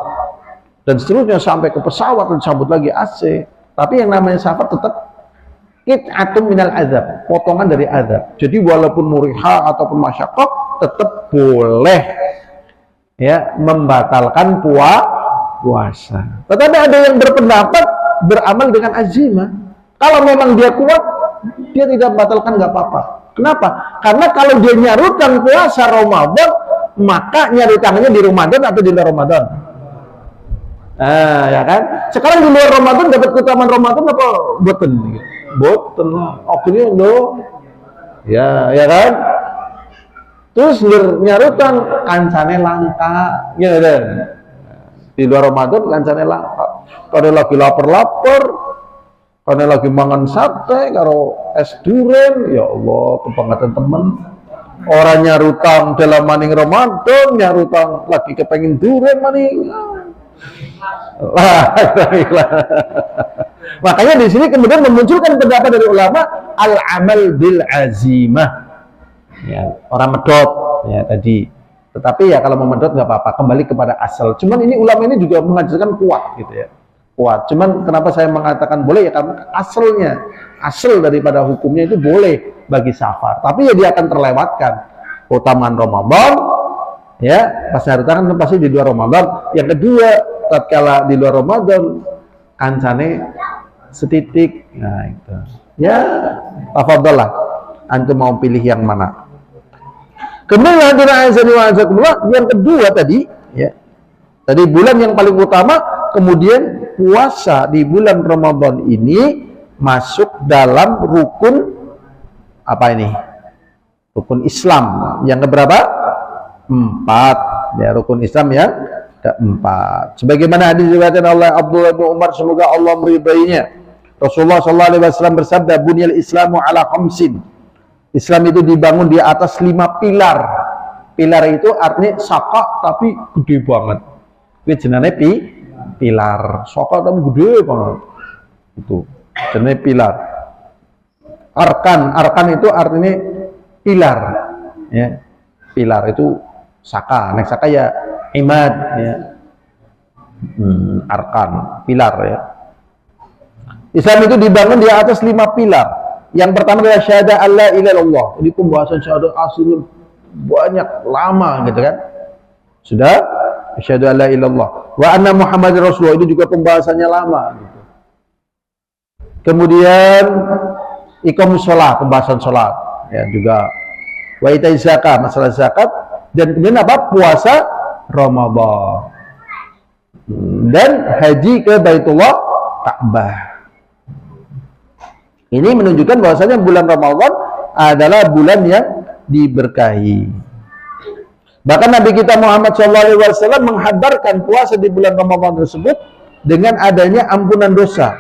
Speaker 1: dan seterusnya sampai ke pesawat dan sambut lagi AC. Tapi yang namanya safar tetap qit'atun minal azab, potongan dari azab. Jadi walaupun murihah ataupun masyaqqah tetap boleh ya membatalkan puasa. Tetapi ada yang berpendapat beramal dengan azimah. Kalau memang dia kuat, dia tidak membatalkan, nggak apa-apa. Kenapa? Karena kalau dia nyarutan puasa Ramadan, maka nyarutannya di Ramadan atau di luar Ramadan? Ya kan? Sekarang di luar Ramadan dapat keutamaan Ramadan apa boten? Boten. Akhirnya lo, ya kan? Terus nyarutan kancane langka, ya kan? Di luar Ramadan kancane langka. Kalau lagi lapar-lapar, kalau lagi mangan sate, kalau es durian, ya Allah, kebangetan temen. Orang nyarutang dalam maning Ramadan, nyarutang lagi kepengen durian maning. Makanya di sini kemudian memunculkan pendapat dari ulama al-amal bil azimah. Ya, orang medot ya tadi. Tetapi ya kalau mau medot nggak apa-apa, kembali kepada asal. Cuman ini ulama ini juga mengajarkan kuat gitu ya. Kuat. Cuman kenapa saya mengatakan boleh ya, karena asal daripada hukumnya itu boleh bagi safar. Tapi ya dia akan terlewatkan keutamaan Ramadan ya, pas nyarutan kan pasti di luar Ramadan. Yang kedua, tatkala di luar Ramadan kancane setitik. Nah, itu. Ya, tafadhalah. Antum mau pilih yang mana? Kemudian yang kedua tadi ya. Tadi bulan yang paling utama, kemudian puasa di bulan Ramadan ini masuk dalam rukun apa ini? Rukun Islam yang keberapa? 4. Ya, rukun Islam yang keempat. Sebagaimana hadis diriwayatkan oleh Abdullah bin Umar, semoga Allah meridainya. Rasulullah sallallahu alaihi wasallam bersabda, "Bunyal Islamu ala khamsin." Islam itu dibangun di atas 5 pilar. Pilar itu artinya saka tapi gede banget. Itu jenenge pilar. Saka tapi gede banget. Itu jenenge pilar. Arkan itu artinya pilar. Ya. Pilar itu saka. Nek saka ya imad ya. Arkan, pilar ya. Islam itu dibangun di atas 5 pilar. Yang pertama adalah syahadah alla ilaha illallah. Ini pembahasan syahadah aslinya banyak, lama gitu kan. Sudah syahadah alla illallah. Wa anna Muhammadar Rasulullah, itu juga pembahasannya lama gitu. Kemudian iqamus shalah, pembahasan salat ya juga. Wa ita'iz zakat, masalah zakat, dan kemudian apa? Puasa Ramadan. Dan haji ke Baitullah Ka'bah. Ini menunjukkan bahwasanya bulan Ramadan adalah bulan yang diberkahi. Bahkan Nabi kita Muhammad SAW menghabarkan puasa di bulan Ramadan tersebut dengan adanya ampunan dosa.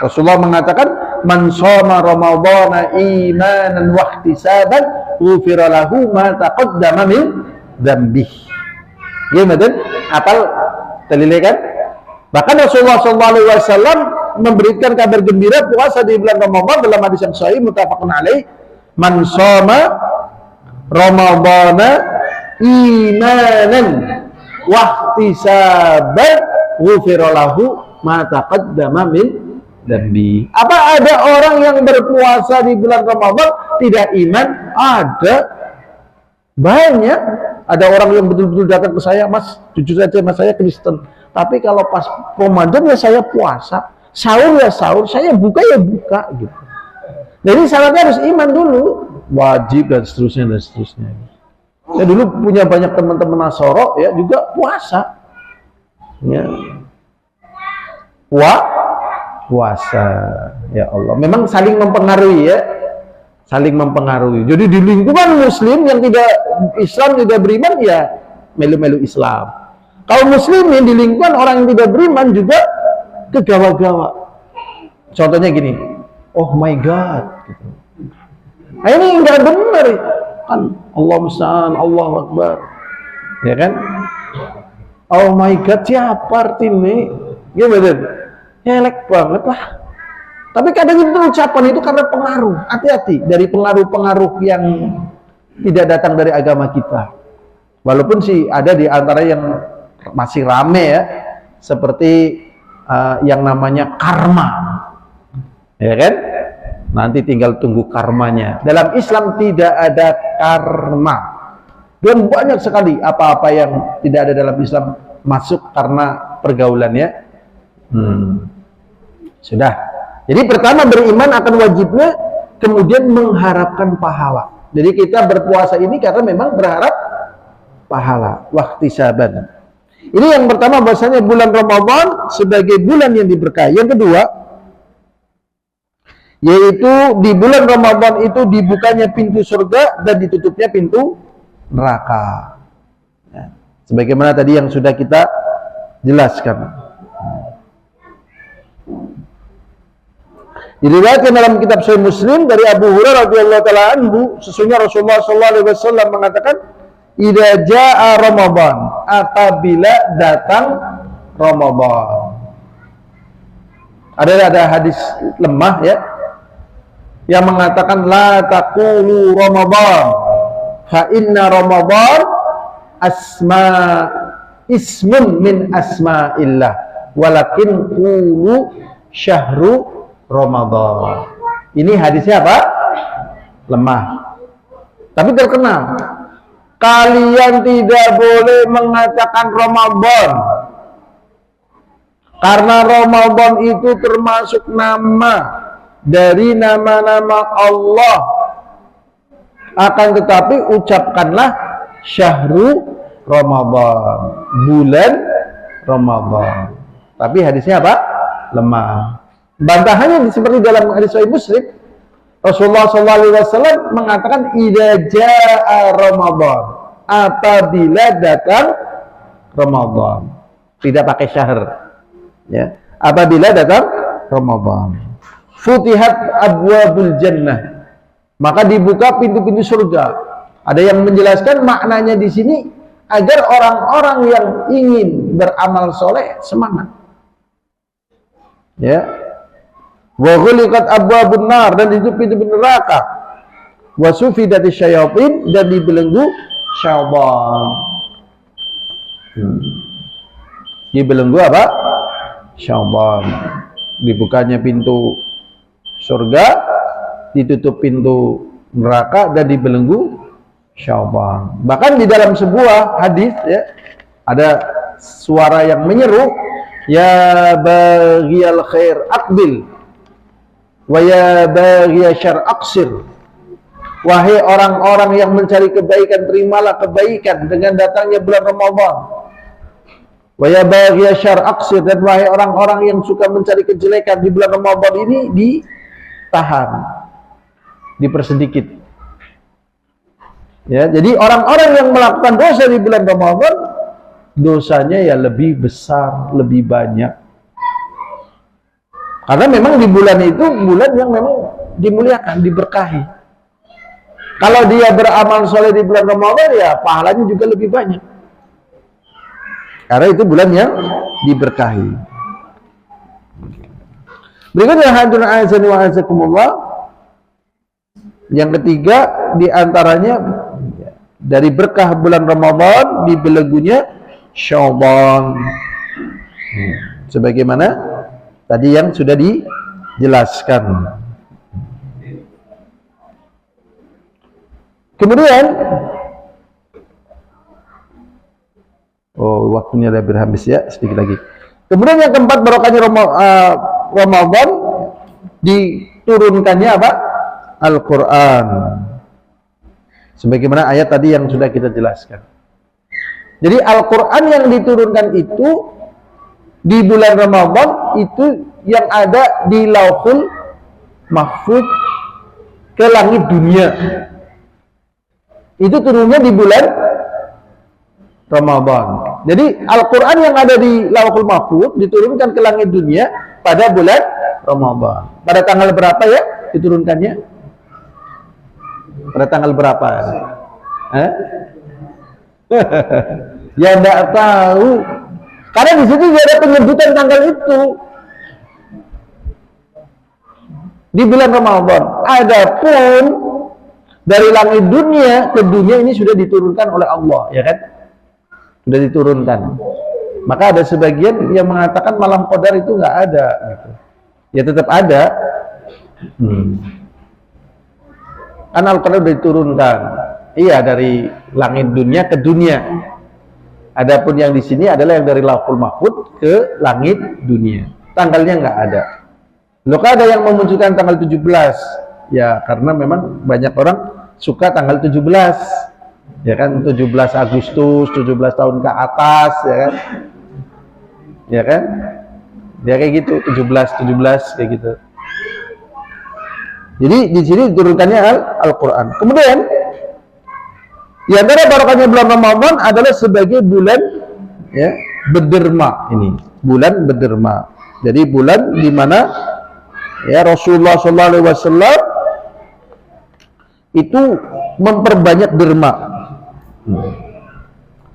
Speaker 1: Rasulullah mengatakan, "Man shoma Ramadhana imanan wa ihtisaban, ghufira lahu ma taqaddama min dzambih." Ya, betul? Apal dalile kan? Bahkan Rasulullah SAW memberikan kabar gembira puasa di bulan Ramadan dalam hadis yang sahih muttafaqun alaih, "Man shoma Ramadhana imanan wa ihtisaban, ghufira lahu ma taqaddama min dzambi." Apa ada orang yang berpuasa di bulan Ramadan tidak iman? Ada. Banyak. Ada orang yang betul-betul datang ke saya, "Mas, jujur saja Mas, saya Kristen. Tapi kalau pas Ramadan ya saya puasa, sahur ya sahur, saya buka ya buka," gitu. Jadi syaratnya harus iman dulu, wajib dan seterusnya dan seterusnya. Saya dulu punya banyak teman-teman Nasoro ya juga puasa. Ya. Puasa. Ya Allah. Memang saling mempengaruhi ya. Saling mempengaruhi. Jadi di lingkungan muslim yang tidak Islam tidak beriman ya melu-melu Islam. Kalau muslimin di lingkungan orang yang tidak beriman juga kegawa-gawa. Contohnya gini, oh my God. Gitu. Nah, ini nggak benar kan? Allah musta'an, Allah Akbar, ya kan? Oh my God, siapa artinya? Gimana? Elek banget lah. Tapi kadang itu ucapan itu karena pengaruh. Hati-hati dari pengaruh-pengaruh yang tidak datang dari agama kita. Walaupun sih ada di antara yang masih rame ya, seperti yang namanya karma, ya kan? Nanti tinggal tunggu karmanya. Dalam Islam tidak ada karma. Dan banyak sekali apa-apa yang tidak ada dalam Islam masuk karena pergaulannya. Sudah. Jadi pertama beriman akan wajibnya, kemudian mengharapkan pahala. Jadi kita berpuasa ini karena memang berharap pahala. Wahtisaban. Ini yang pertama, bahasanya bulan Ramadan sebagai bulan yang diberkahi. Yang kedua, yaitu di bulan Ramadan itu dibukanya pintu surga dan ditutupnya pintu neraka. Ya. Sebagaimana tadi yang sudah kita jelaskan. Diriwayatkan dalam kitab Sahih Muslim dari Abu Hurairah radhiyallahu taala anhu, sesungguhnya Rasulullah sallallahu alaihi wasallam mengatakan, "Idza jaa Ramadan," apabila datang Ramadan. Ada hadis lemah ya yang mengatakan la taqulu Ramadan fa inna Ramadan ismun min asma'illah walakin qulu syahru Ramadan. Ini hadisnya apa? Lemah. Tapi terkenal. Kalian tidak boleh mengatakan Ramadan. Karena Ramadan itu termasuk nama dari nama-nama Allah. Akan tetapi ucapkanlah syahru Ramadan, bulan Ramadan. Tapi hadisnya apa? Lemah. Bantahannya seperti dalam hadis Sahih Muslim, Rasulullah SAW mengatakan idza jaa Ramadan, apabila datang Ramadan. Tidak pakai syahr. Ya. Apabila datang Ramadan. Futihat abwabul jannah, maka dibuka pintu-pintu surga. Ada yang menjelaskan maknanya di sini agar orang-orang yang ingin beramal soleh semangat. Ya. Wa ghuliqat abwabun nar, dan ditutup pintu-pintu neraka. Wa sufidatish syayatin, dan dibelenggu syaitan. Dibelenggu apa? Syaitan. Dibukanya pintu surga, ditutup pintu neraka, dan dibelenggu syaitan. Bahkan di dalam sebuah hadis ya, ada suara yang menyeru, ya baghiyal khair aqbil wa ya baghiyal syarr aqsir. Wahai orang-orang yang mencari kebaikan, terimalah kebaikan dengan datangnya bulan Ramadan. Wa ya baghiyal syarr aqsir, dan wahai orang-orang yang suka mencari kejelekan di bulan Ramadan ini ditahan, dipersedikit. Ya, jadi orang-orang yang melakukan dosa di bulan Ramadan, dosanya ya lebih besar, lebih banyak. Karena memang di bulan itu bulan yang memang dimuliakan, diberkahi. Kalau dia beramal soleh di bulan Ramadan, ya pahalanya juga lebih banyak. Karena itu bulan yang diberkahi. Berikutnya hadirin azani wa azakumullah. Yang ketiga di antaranya dari berkah bulan Ramadan dibelenggunya Sya'ban. Sebagaimana tadi yang sudah dijelaskan. Kemudian waktunya sudah habis ya, sedikit lagi. Kemudian yang keempat, barokahnya Ramadan diturunkannya apa? Al-Quran. Sebagaimana ayat tadi yang sudah kita jelaskan. Jadi Al-Quran yang diturunkan itu di bulan Ramadan itu yang ada di Lauhul Mahfuz ke langit dunia. Itu turunnya di bulan Ramadan. Jadi Al-Quran yang ada di Lauhul Mahfuz diturunkan ke langit dunia pada bulan Ramadan. Pada tanggal berapa ya diturunkannya? Pada tanggal berapa? Ya enggak tahu. Karena di situ tidak ada penyebutan tanggal itu. Di bulan Ramadan. Adapun dari langit dunia ke dunia ini sudah diturunkan oleh Allah, ya kan? Sudah diturunkan. Maka ada sebagian yang mengatakan malam qadar itu nggak ada, gitu. Ya tetap ada. Kan Al-Qadar sudah diturunkan. Iya, dari langit dunia ke dunia. Adapun yang di sini adalah yang dari Lauhul Mahfuz ke langit dunia. Tanggalnya nggak ada. Loh, ada yang memunculkan tanggal 17. Ya, karena memang banyak orang suka tanggal 17. Ya kan, 17 Agustus, 17 tahun ke atas, ya kan? Ya kan? Dia kayak gitu, 17 kayak gitu. Jadi di sini diturunkannya Al-Qur'an. Kemudian di antara barokahnya bulan Ramadan adalah sebagai bulan ya berderma ini, bulan berderma. Jadi bulan di mana ya Rasulullah SAW itu memperbanyak derma.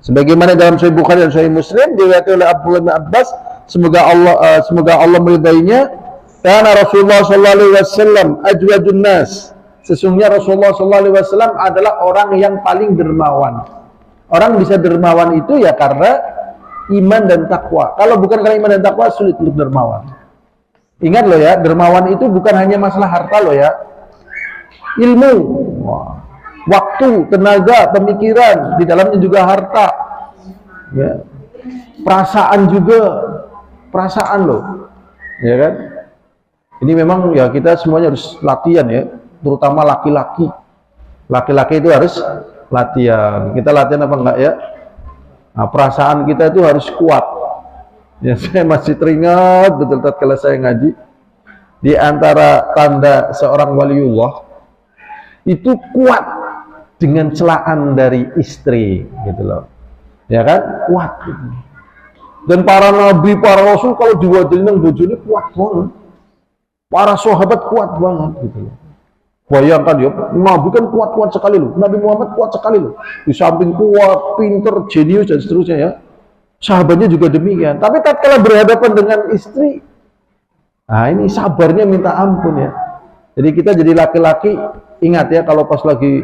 Speaker 1: Sebagaimana dalam Sahih Bukhari dan Sahih Muslim diriwayatkan oleh Abdullah bin Abbas, semoga Allah meridainya, karena Rasulullah SAW ajwadun nas. Sesungguhnya Rasulullah SAW adalah orang yang paling dermawan. Orang bisa dermawan itu ya karena iman dan takwa. Kalau bukan karena iman dan takwa, sulit untuk dermawan. Ingat loh ya, dermawan itu bukan hanya masalah harta loh ya. Ilmu, waktu, tenaga, pemikiran, di dalamnya juga harta. Ya. Perasaan juga, perasaan loh. Ya kan? Ini memang ya kita semuanya harus latihan ya. Terutama laki-laki. Laki-laki itu harus latihan. Kita latihan apa enggak ya? Nah, perasaan kita itu harus kuat. Ya, saya masih teringat betul tatkala saya ngaji, di antara tanda seorang waliullah itu kuat dengan celaan dari istri, gitu loh. Ya kan? Kuat. Dan para nabi, para rasul kalau diwajibin yang bojone kuat banget. Para sahabat kuat banget, gitu loh. Bayangkan ya, Nabi kan kuat-kuat sekali loh. Nabi Muhammad kuat sekali loh. Di samping kuat, pinter, jenius dan seterusnya ya. Sahabatnya juga demikian. Tapi tatkala berhadapan dengan istri, nah ini sabarnya minta ampun ya. Jadi kita jadi laki-laki, ingat ya kalau pas lagi,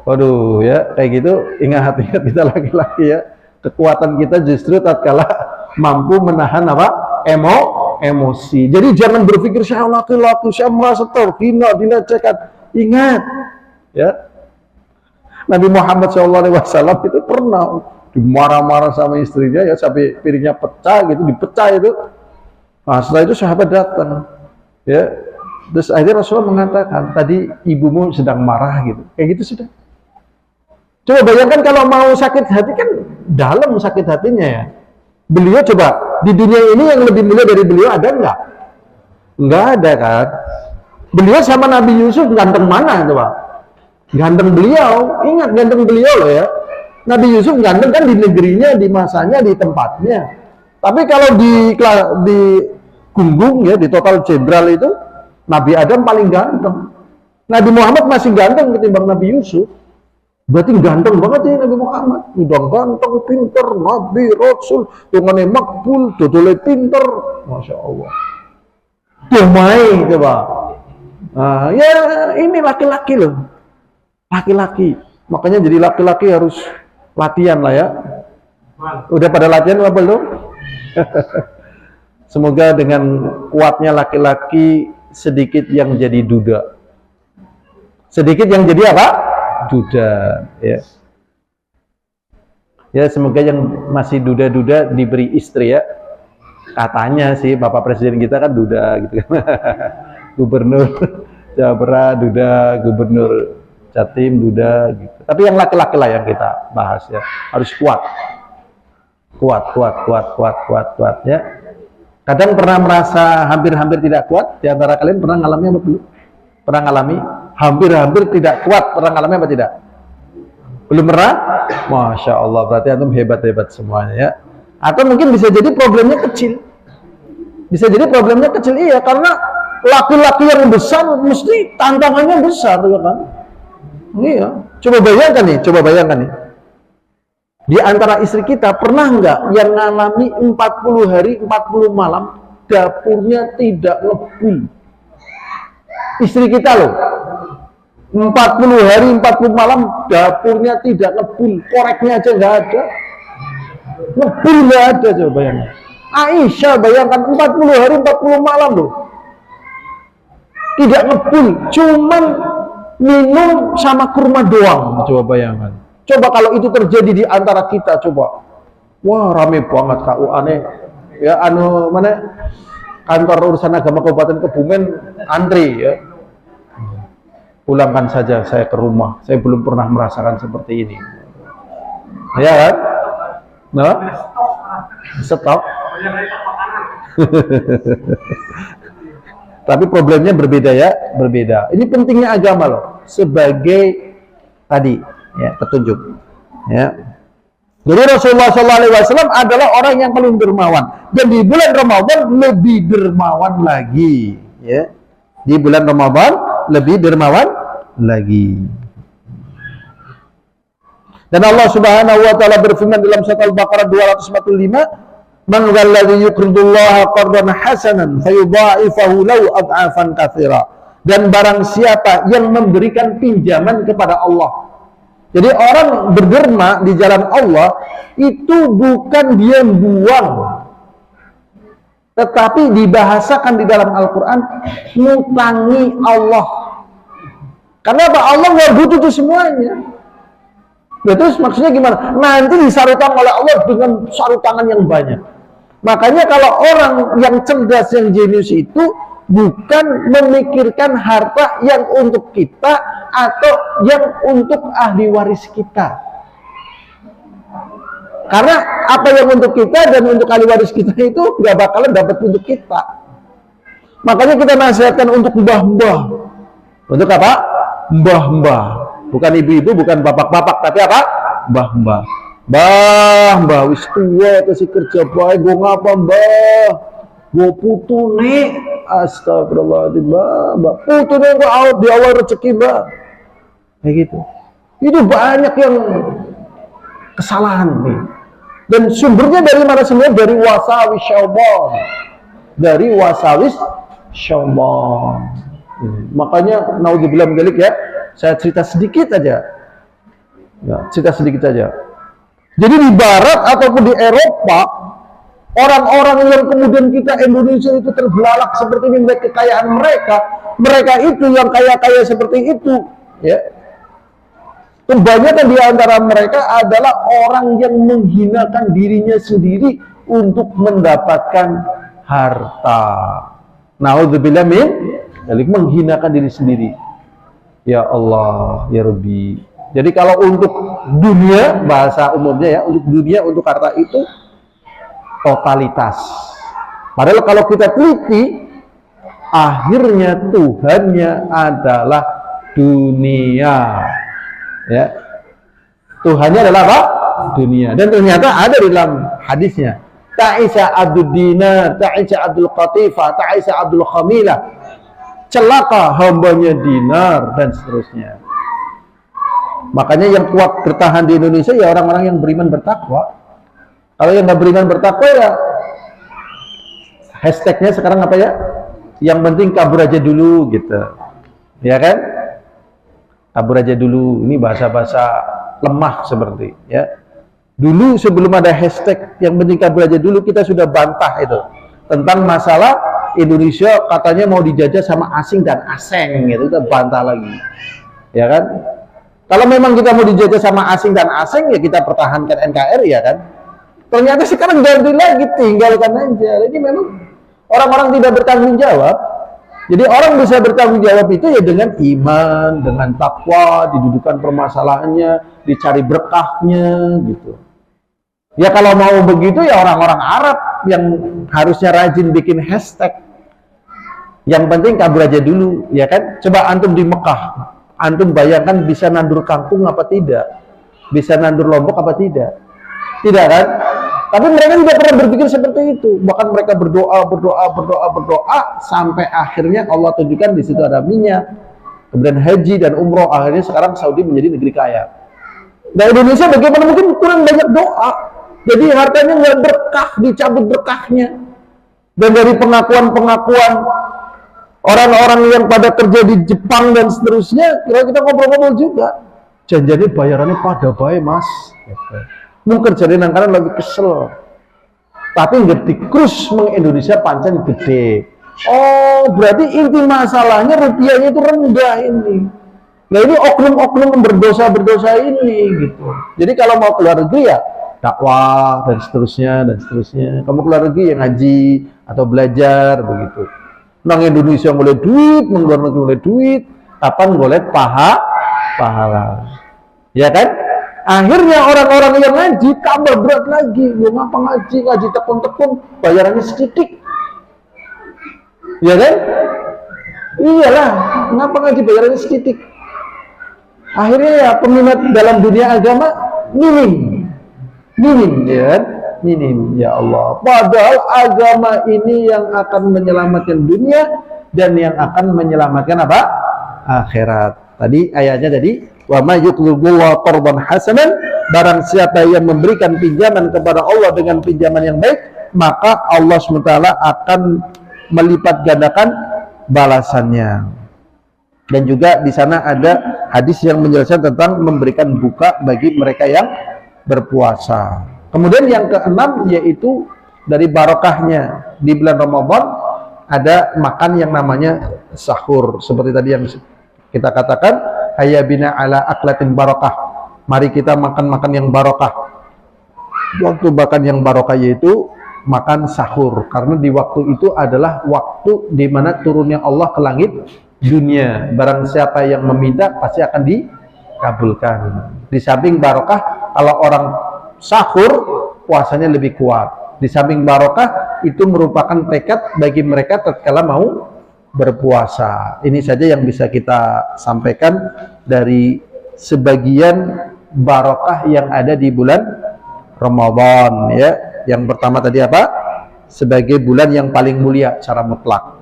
Speaker 1: waduh ya kayak gitu, ingat kita laki-laki ya. Kekuatan kita justru tatkala mampu menahan apa? Emosi. Jadi jangan berpikir saya laki-laki, saya merasa terhina, dilecehkan. Ingat, ya Nabi Muhammad SAW itu pernah dimarah-marah sama istrinya ya sampai piringnya pecah gitu, dipecah itu. Nah, setelah itu sahabat datang, ya. Terus akhirnya Rasulullah mengatakan, tadi ibumu sedang marah gitu, kayak gitu sudah. Coba bayangkan kalau mau sakit hati kan dalam sakit hatinya ya. Beliau coba di dunia ini yang lebih mulia dari beliau ada enggak? Enggak ada kan? Beliau sama Nabi Yusuf ganteng mana coba? Ganteng beliau, ingat ganteng beliau loh ya. Nabi Yusuf ganteng kan di negerinya, di masanya, di tempatnya. Tapi kalau di gunggung ya, di total jenderal itu Nabi Adam paling ganteng. Nabi Muhammad masih ganteng ketimbang Nabi Yusuf. Berarti ganteng banget ya Nabi Muhammad. Udah ganteng, pinter, Nabi, Rasul, tungane makbul, dodole pinter. Masya Allah. Damai coba. Nah, ya ini laki-laki loh. Laki-laki. Makanya jadi laki-laki harus latihan lah ya. Udah pada latihan apa belum? Semoga dengan kuatnya laki-laki sedikit yang jadi duda. Sedikit yang jadi apa? Duda, ya. Ya semoga yang masih duda-duda diberi istri ya. Katanya sih Bapak Presiden kita kan duda gitu kan. Gubernur Jawa Barat duda, Gubernur jatim, duda gitu. Tapi yang laki-laki lah yang kita bahas ya, harus kuat. Kuat ya. Kadang pernah merasa hampir-hampir tidak kuat, di antara kalian pernah ngalami apa belum? Pernah ngalami hampir-hampir tidak kuat, pernah ngalami apa tidak? Belum pernah? Masya Allah, berarti antum hebat-hebat semuanya ya. Atau mungkin bisa jadi problemnya kecil. Bisa jadi problemnya kecil, iya, karena laki-laki yang besar mesti tantangannya besar, ya kan? Iya. Coba bayangkan nih. Di antara istri kita pernah nggak yang ngalami 40 hari 40 malam dapurnya tidak ngebul? Istri kita loh, 40 hari 40 malam dapurnya tidak ngebul, koreknya aja nggak ada, ngebul nggak ada. Coba bayangkan. Aisyah bayangkan 40 hari 40 malam loh, tidak ngebul, cuman minum sama kurma doang. Coba bayangkan. Coba kalau itu terjadi di antara kita, coba. Wah, rame banget KUA nih. Ya, mana kantor urusan agama Kabupaten Kebumen antri ya. Pulangkan saja saya ke rumah. Saya belum pernah merasakan seperti ini. Ya kan? Nah, stop. Tapi problemnya berbeda ya, berbeda. Ini pentingnya agama loh, sebagai tadi ya, petunjuk. Ya. Jadi Rasulullah SAW adalah orang yang paling dermawan, dan di bulan Ramadan lebih dermawan lagi. Ya. Di bulan Ramadan lebih dermawan lagi. Dan Allah Subhanahu Wa Taala berfirman dalam surat Al-Baqarah 245, "Man dzalladzi yuqridullaha qardan hasanan fayudha'ifahu lahu ad'afan katsira." Dan barang siapa yang memberikan pinjaman kepada Allah. Jadi orang berderma di jalan Allah itu bukan dia buang, tetapi dibahasakan di dalam Al-Quran ngutangi Allah. Karena apa? Allah nggak butuh itu semuanya. Nah, terus maksudnya gimana? Nanti disarutang oleh Allah dengan sarutangan yang banyak. Makanya kalau orang yang cerdas, yang jenius itu bukan memikirkan harta yang untuk kita atau yang untuk ahli waris kita. Karena apa yang untuk kita dan untuk ahli waris kita itu nggak bakalan dapat untuk kita. Makanya kita nasihatkan untuk mbah-mbah. Untuk apa? Mbah-mbah. Bukan ibu-ibu, bukan bapak-bapak, tapi apa? Mbah-mbah. Mbah wis tua kasih kerja baik, gue ngapa mbah? Gue putu nih, astagfirullahaladzim, mbak putu nih gue di awal rezeki mbak, kayak gitu. Itu banyak yang kesalahan nih, dan sumbernya dari mana semua? Dari wasawis syaitan, dari wasawis syaitan. Makanya naudzubillah min dzalik ya, saya cerita sedikit aja, ya, cerita sedikit aja. Jadi di Barat ataupun di Eropa, orang-orang yang kemudian kita Indonesia itu terbelalak seperti ini, melihat kekayaan mereka itu yang kaya-kaya seperti itu, ya. Kebanyakan di antara mereka adalah orang yang menghinakan dirinya sendiri untuk mendapatkan harta. Naudzubillah min dzalik, menghinakan diri sendiri. Ya Allah, ya Rabbi. Jadi kalau untuk dunia, bahasa umumnya ya, untuk dunia, untuk harta itu totalitas. Padahal kalau kita teliti, akhirnya Tuhannya adalah dunia. Ya, Tuhannya adalah apa? Dunia. Dan ternyata ada di dalam hadisnya, ta'isa abdul dinar, ta'isa abdul qatifah, ta'isa abdul khamilah. Celaka hambanya dinar, dan seterusnya. Makanya yang kuat bertahan di Indonesia ya orang-orang yang beriman bertakwa. Kalau yang nggak beriman bertakwa ya hashtagnya sekarang apa ya? Yang penting kabur aja dulu gitu, ya kan? Kabur aja dulu. Ini bahasa-bahasa lemah seperti ya. Dulu sebelum ada hashtag yang penting kabur aja dulu, kita sudah bantah itu tentang masalah Indonesia katanya mau dijajah sama asing dan aseng gitu, kita bantah lagi, ya kan? Kalau memang kita mau dijajah sama asing dan asing ya kita pertahankan NKRI, ya kan? Ternyata sekarang ganti lagi, tinggalkan aja. Jadi memang orang-orang tidak bertanggung jawab, Jadi orang bisa bertanggung jawab itu ya dengan iman, dengan takwa, didudukan permasalahannya, dicari berkahnya gitu. Ya kalau mau begitu ya orang-orang Arab yang harusnya rajin bikin hashtag. Yang penting kabur aja dulu, ya kan? Coba antum di Mekah, antum bayangkan bisa nandur kangkung apa tidak? Bisa nandur lombok apa tidak? Tidak kan? Tapi mereka tidak pernah berpikir seperti itu. Bahkan mereka berdoa sampai akhirnya Allah tunjukkan di situ ada minyak. Kemudian haji dan umroh, akhirnya sekarang Saudi menjadi negeri kaya. Nah Indonesia bagaimana mungkin kurang banyak doa. Jadi hartanya nggak berkah, dicabut berkahnya. Dan dari pengakuan-pengakuan orang-orang yang pada kerja di Jepang dan seterusnya, kita ngobrol-ngobrol juga. Janjinya bayarannya pada baik mas. Mungkin jadi nangkaran lagi kesel. Tapi ngerti krus meng Indonesia pancen gede. Oh, berarti inti masalahnya rupiahnya itu rendah ini. Nah ini oknum-oknum berdosa-berdosa ini gitu. Jadi kalau mau keluar negeri ya dakwah dan seterusnya. Kamu keluar negeri yang ngaji atau belajar begitu. Nang Indonesia mulai duit, luar negeri mulai duit, kapan boleh pahala. Ya kan? Akhirnya orang-orang yang ngaji tambah berat lagi. Ya ngapa ngaji tekun-tekun, bayarannya sedikit. Ya kan? Iyalah, ngapa ngaji bayarannya sedikit? Akhirnya ya peminat dalam dunia agama minim, ya kan? Minim, ya Allah. Padahal agama ini yang akan menyelamatkan dunia dan yang akan menyelamatkan apa? Akhirat. Tadi ayatnya tadi wa may yuqridullaha qardan hasanan, barang siapa yang memberikan pinjaman kepada Allah dengan pinjaman yang baik, maka Allah SWT akan melipat gandakan balasannya. Dan juga di sana ada hadis yang menjelaskan tentang memberikan buka bagi mereka yang berpuasa. Kemudian yang keenam yaitu dari barokahnya di bulan Ramadan ada makan yang namanya sahur. Seperti tadi yang kita katakan, hayya bina ala aklatin barokah. Mari kita makan-makan yang barokah. Waktu makan yang barokah yaitu makan sahur. Karena di waktu itu adalah waktu di mana turunnya Allah ke langit dunia. Barang siapa yang meminta pasti akan dikabulkan. Di samping barokah, kalau orang sahur puasanya lebih kuat. Di samping barokah itu merupakan tekad bagi mereka tatkala mau berpuasa. Ini saja yang bisa kita sampaikan dari sebagian barokah yang ada di bulan Ramadan ya. Yang pertama tadi apa? Sebagai bulan yang paling mulia secara mutlak.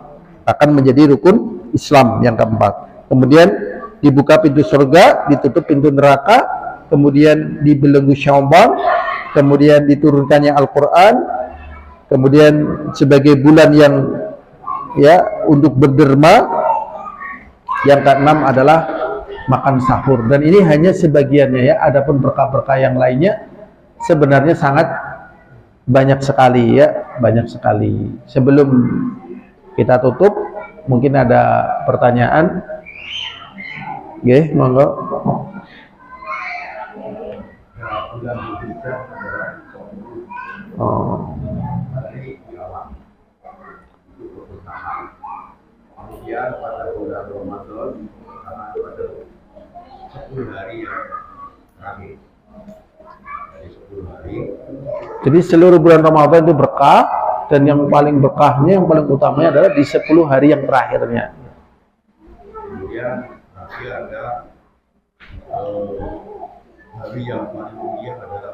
Speaker 1: Akan menjadi rukun Islam yang keempat. Kemudian dibuka pintu surga, ditutup pintu neraka, kemudian dibelenggu Sya'ban, kemudian diturunkannya Al-Qur'an, kemudian sebagai bulan yang ya untuk berderma. Yang keenam adalah makan sahur, dan ini hanya sebagiannya ya. Adapun berkah-berkah yang lainnya sebenarnya sangat banyak sekali ya, banyak sekali. Sebelum kita tutup, mungkin ada pertanyaan. Oke, monggo. Oh. Kemudian pada bulan Ramadan karena pada 10 hari yang terakhir. Jadi 10 hari. Jadi seluruh bulan Ramadan itu berkah, dan yang paling berkahnya, yang paling utamanya adalah di 10 hari yang terakhirnya. Kemudian nanti ada hari yang paling mulia adalah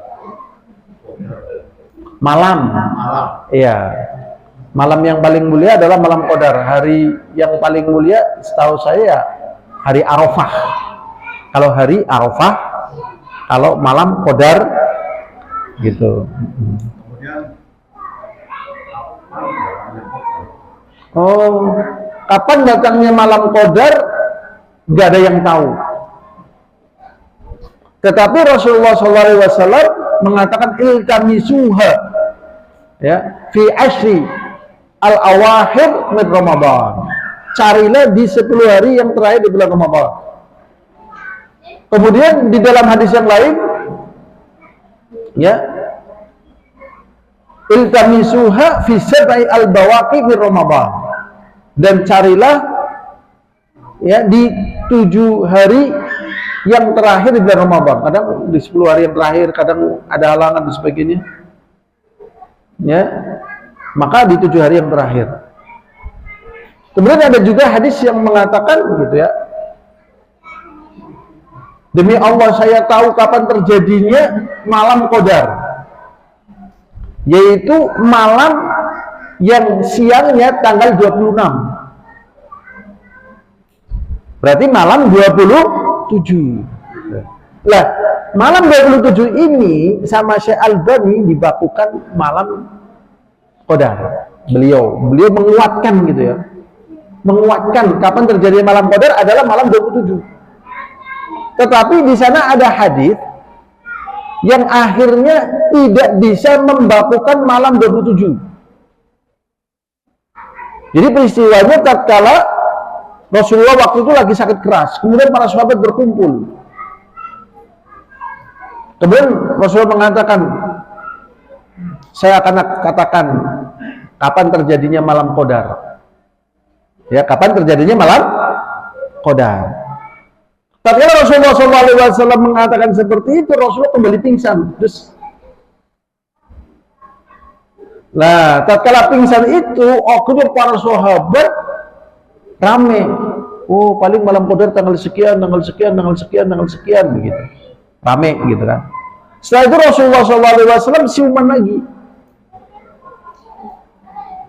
Speaker 1: malam. Iya. Malam yang paling mulia adalah malam Qadar. Hari yang paling mulia setahu saya hari Arafah. Kalau hari Arafah, kalau malam Qadar gitu. Oh, kapan datangnya malam Qadar? Gak ada yang tahu. Tetapi Rasulullah SAW mengatakan iltamisuha ya fi ashri al-awakhir min Ramadan. Carilah di 10 hari yang terakhir di bulan Ramadan. Kemudian di dalam hadis yang lain ya iltamisuha fi sab'i al-bawaqi min Ramadan. dan carilah ya di 7 hari yang terakhir di bulan Ramadan. Kadang di 10 hari yang terakhir, kadang ada halangan dan sebagainya. Ya, maka di 7 hari yang terakhir. Kemudian ada juga hadis yang mengatakan gitu ya, demi Allah saya tahu kapan terjadinya malam Qadar, yaitu malam yang siangnya tanggal 26. Berarti malam 27. Lah, malam 27 ini sama Syekh Albani dibakukan malam Qadar. Beliau menguatkan gitu ya. Menguatkan kapan terjadi malam Qadar adalah malam 27. Tetapi di sana ada hadis yang akhirnya tidak bisa membakukan malam 27. Jadi peristiwanya tatkala Rasulullah waktu itu lagi sakit keras, kemudian para sahabat berkumpul. Kemudian Rasulullah mengatakan, saya akan katakan kapan terjadinya malam Qadar. Ya, kapan terjadinya malam Qadar. Tatkala Rasulullah SAW mengatakan seperti itu, Rasulullah kembali pingsan. Terus, nah, tatkala pingsan itu, akhirnya para sahabat rame. Oh, paling malam Qadar tanggal sekian, tanggal sekian, tanggal sekian, tanggal sekian, begitu. Rame, gitu kan. Setelah itu Rasulullah SAW siuman lagi.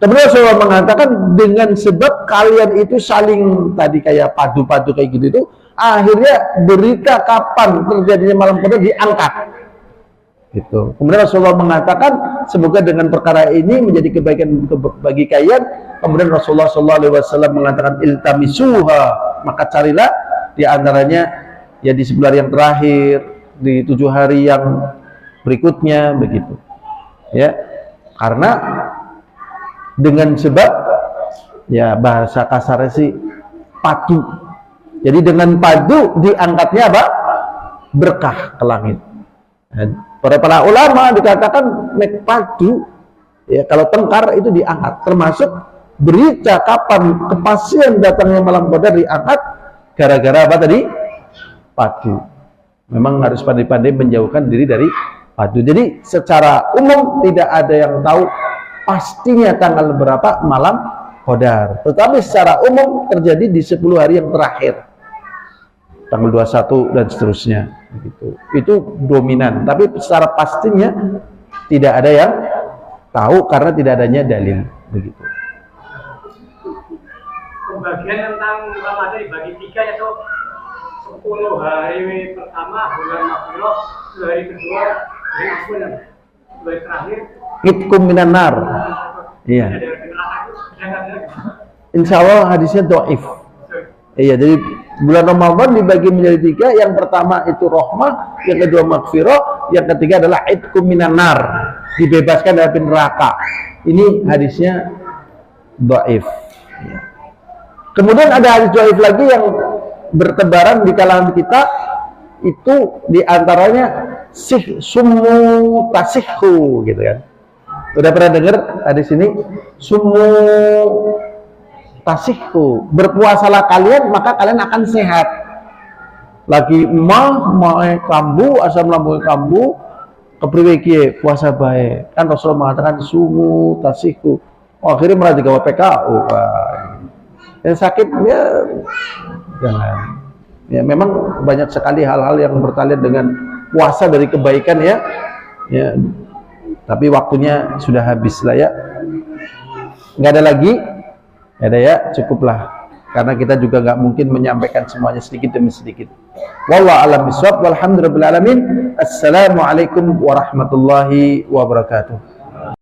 Speaker 1: Kemudian Rasulullah mengatakan dengan sebab kalian itu saling tadi kayak padu-padu kayak gitu itu, akhirnya berita kapan terjadinya malam Qadar diangkat. Gitu. Kemudian Rasulullah mengatakan semoga dengan perkara ini menjadi kebaikan bagi kalian. Kemudian Rasulullah SAW mengatakan iltamisuha, maka carilah di antaranya ya di 10 hari yang terakhir, di 7 hari yang berikutnya begitu. Ya, karena dengan sebab ya bahasa kasarnya sih padu. Jadi dengan padu diangkatnya apa? Berkah ke langit. Para ulama dikatakan mek padu ya, kalau tengkar itu diangkat, termasuk berita kapan kepastian datangnya malam Qadar diangkat gara-gara apa tadi? Padu. Memang harus pandai-pandai menjauhkan diri dari padu. Jadi secara umum tidak ada yang tahu pastinya tanggal berapa malam Qadar. Tetapi secara umum terjadi di 10 hari yang terakhir. Tanggal 21 dan seterusnya. Begitu. Itu dominan. Tapi secara pastinya tidak ada yang tahu karena tidak adanya dalil. Begitu.
Speaker 2: Pembagian tentang Ramadan dibagi 3 yaitu 10 hari pertama bulan Maghfirah, 10 hari kedua bulan Ashura, 10 hari terakhir
Speaker 1: Itkum minan nar. Iya. Insya Allah hadisnya dhaif. Iya, jadi bulan Ramadan dibagi menjadi 3. Yang pertama itu rahmah, yang kedua maghfirah, yang ketiga adalah itkum minan nar, dibebaskan dari neraka. Ini hadisnya dhaif. Ya. Kemudian ada hadis dhaif lagi yang bertebaran di kalangan kita, itu diantaranya summu tasihhu gitu kan. Udah pernah dengar hadis ini? Summu tasihhu, berpuasalah kalian maka kalian akan sehat. Lagi mae kambu, asam lambung kambu, kepriwe kiye puasa bae. Kan Rasulullah mengatakan summu tasihhu. Akhirnya malah digawe PKU. Yang sakit ya jangan. Ya memang banyak sekali hal-hal yang berkaitan dengan puasa dari kebaikan ya. Ya. Tapi waktunya sudah habis lah ya. Nggak ada lagi. Nggak ada ya, cukuplah. Karena kita juga nggak mungkin menyampaikan semuanya sedikit demi sedikit. Wallahu a'lam bishawab. Walhamdulillahirabbil alamin. Assalamualaikum warahmatullahi wabarakatuh.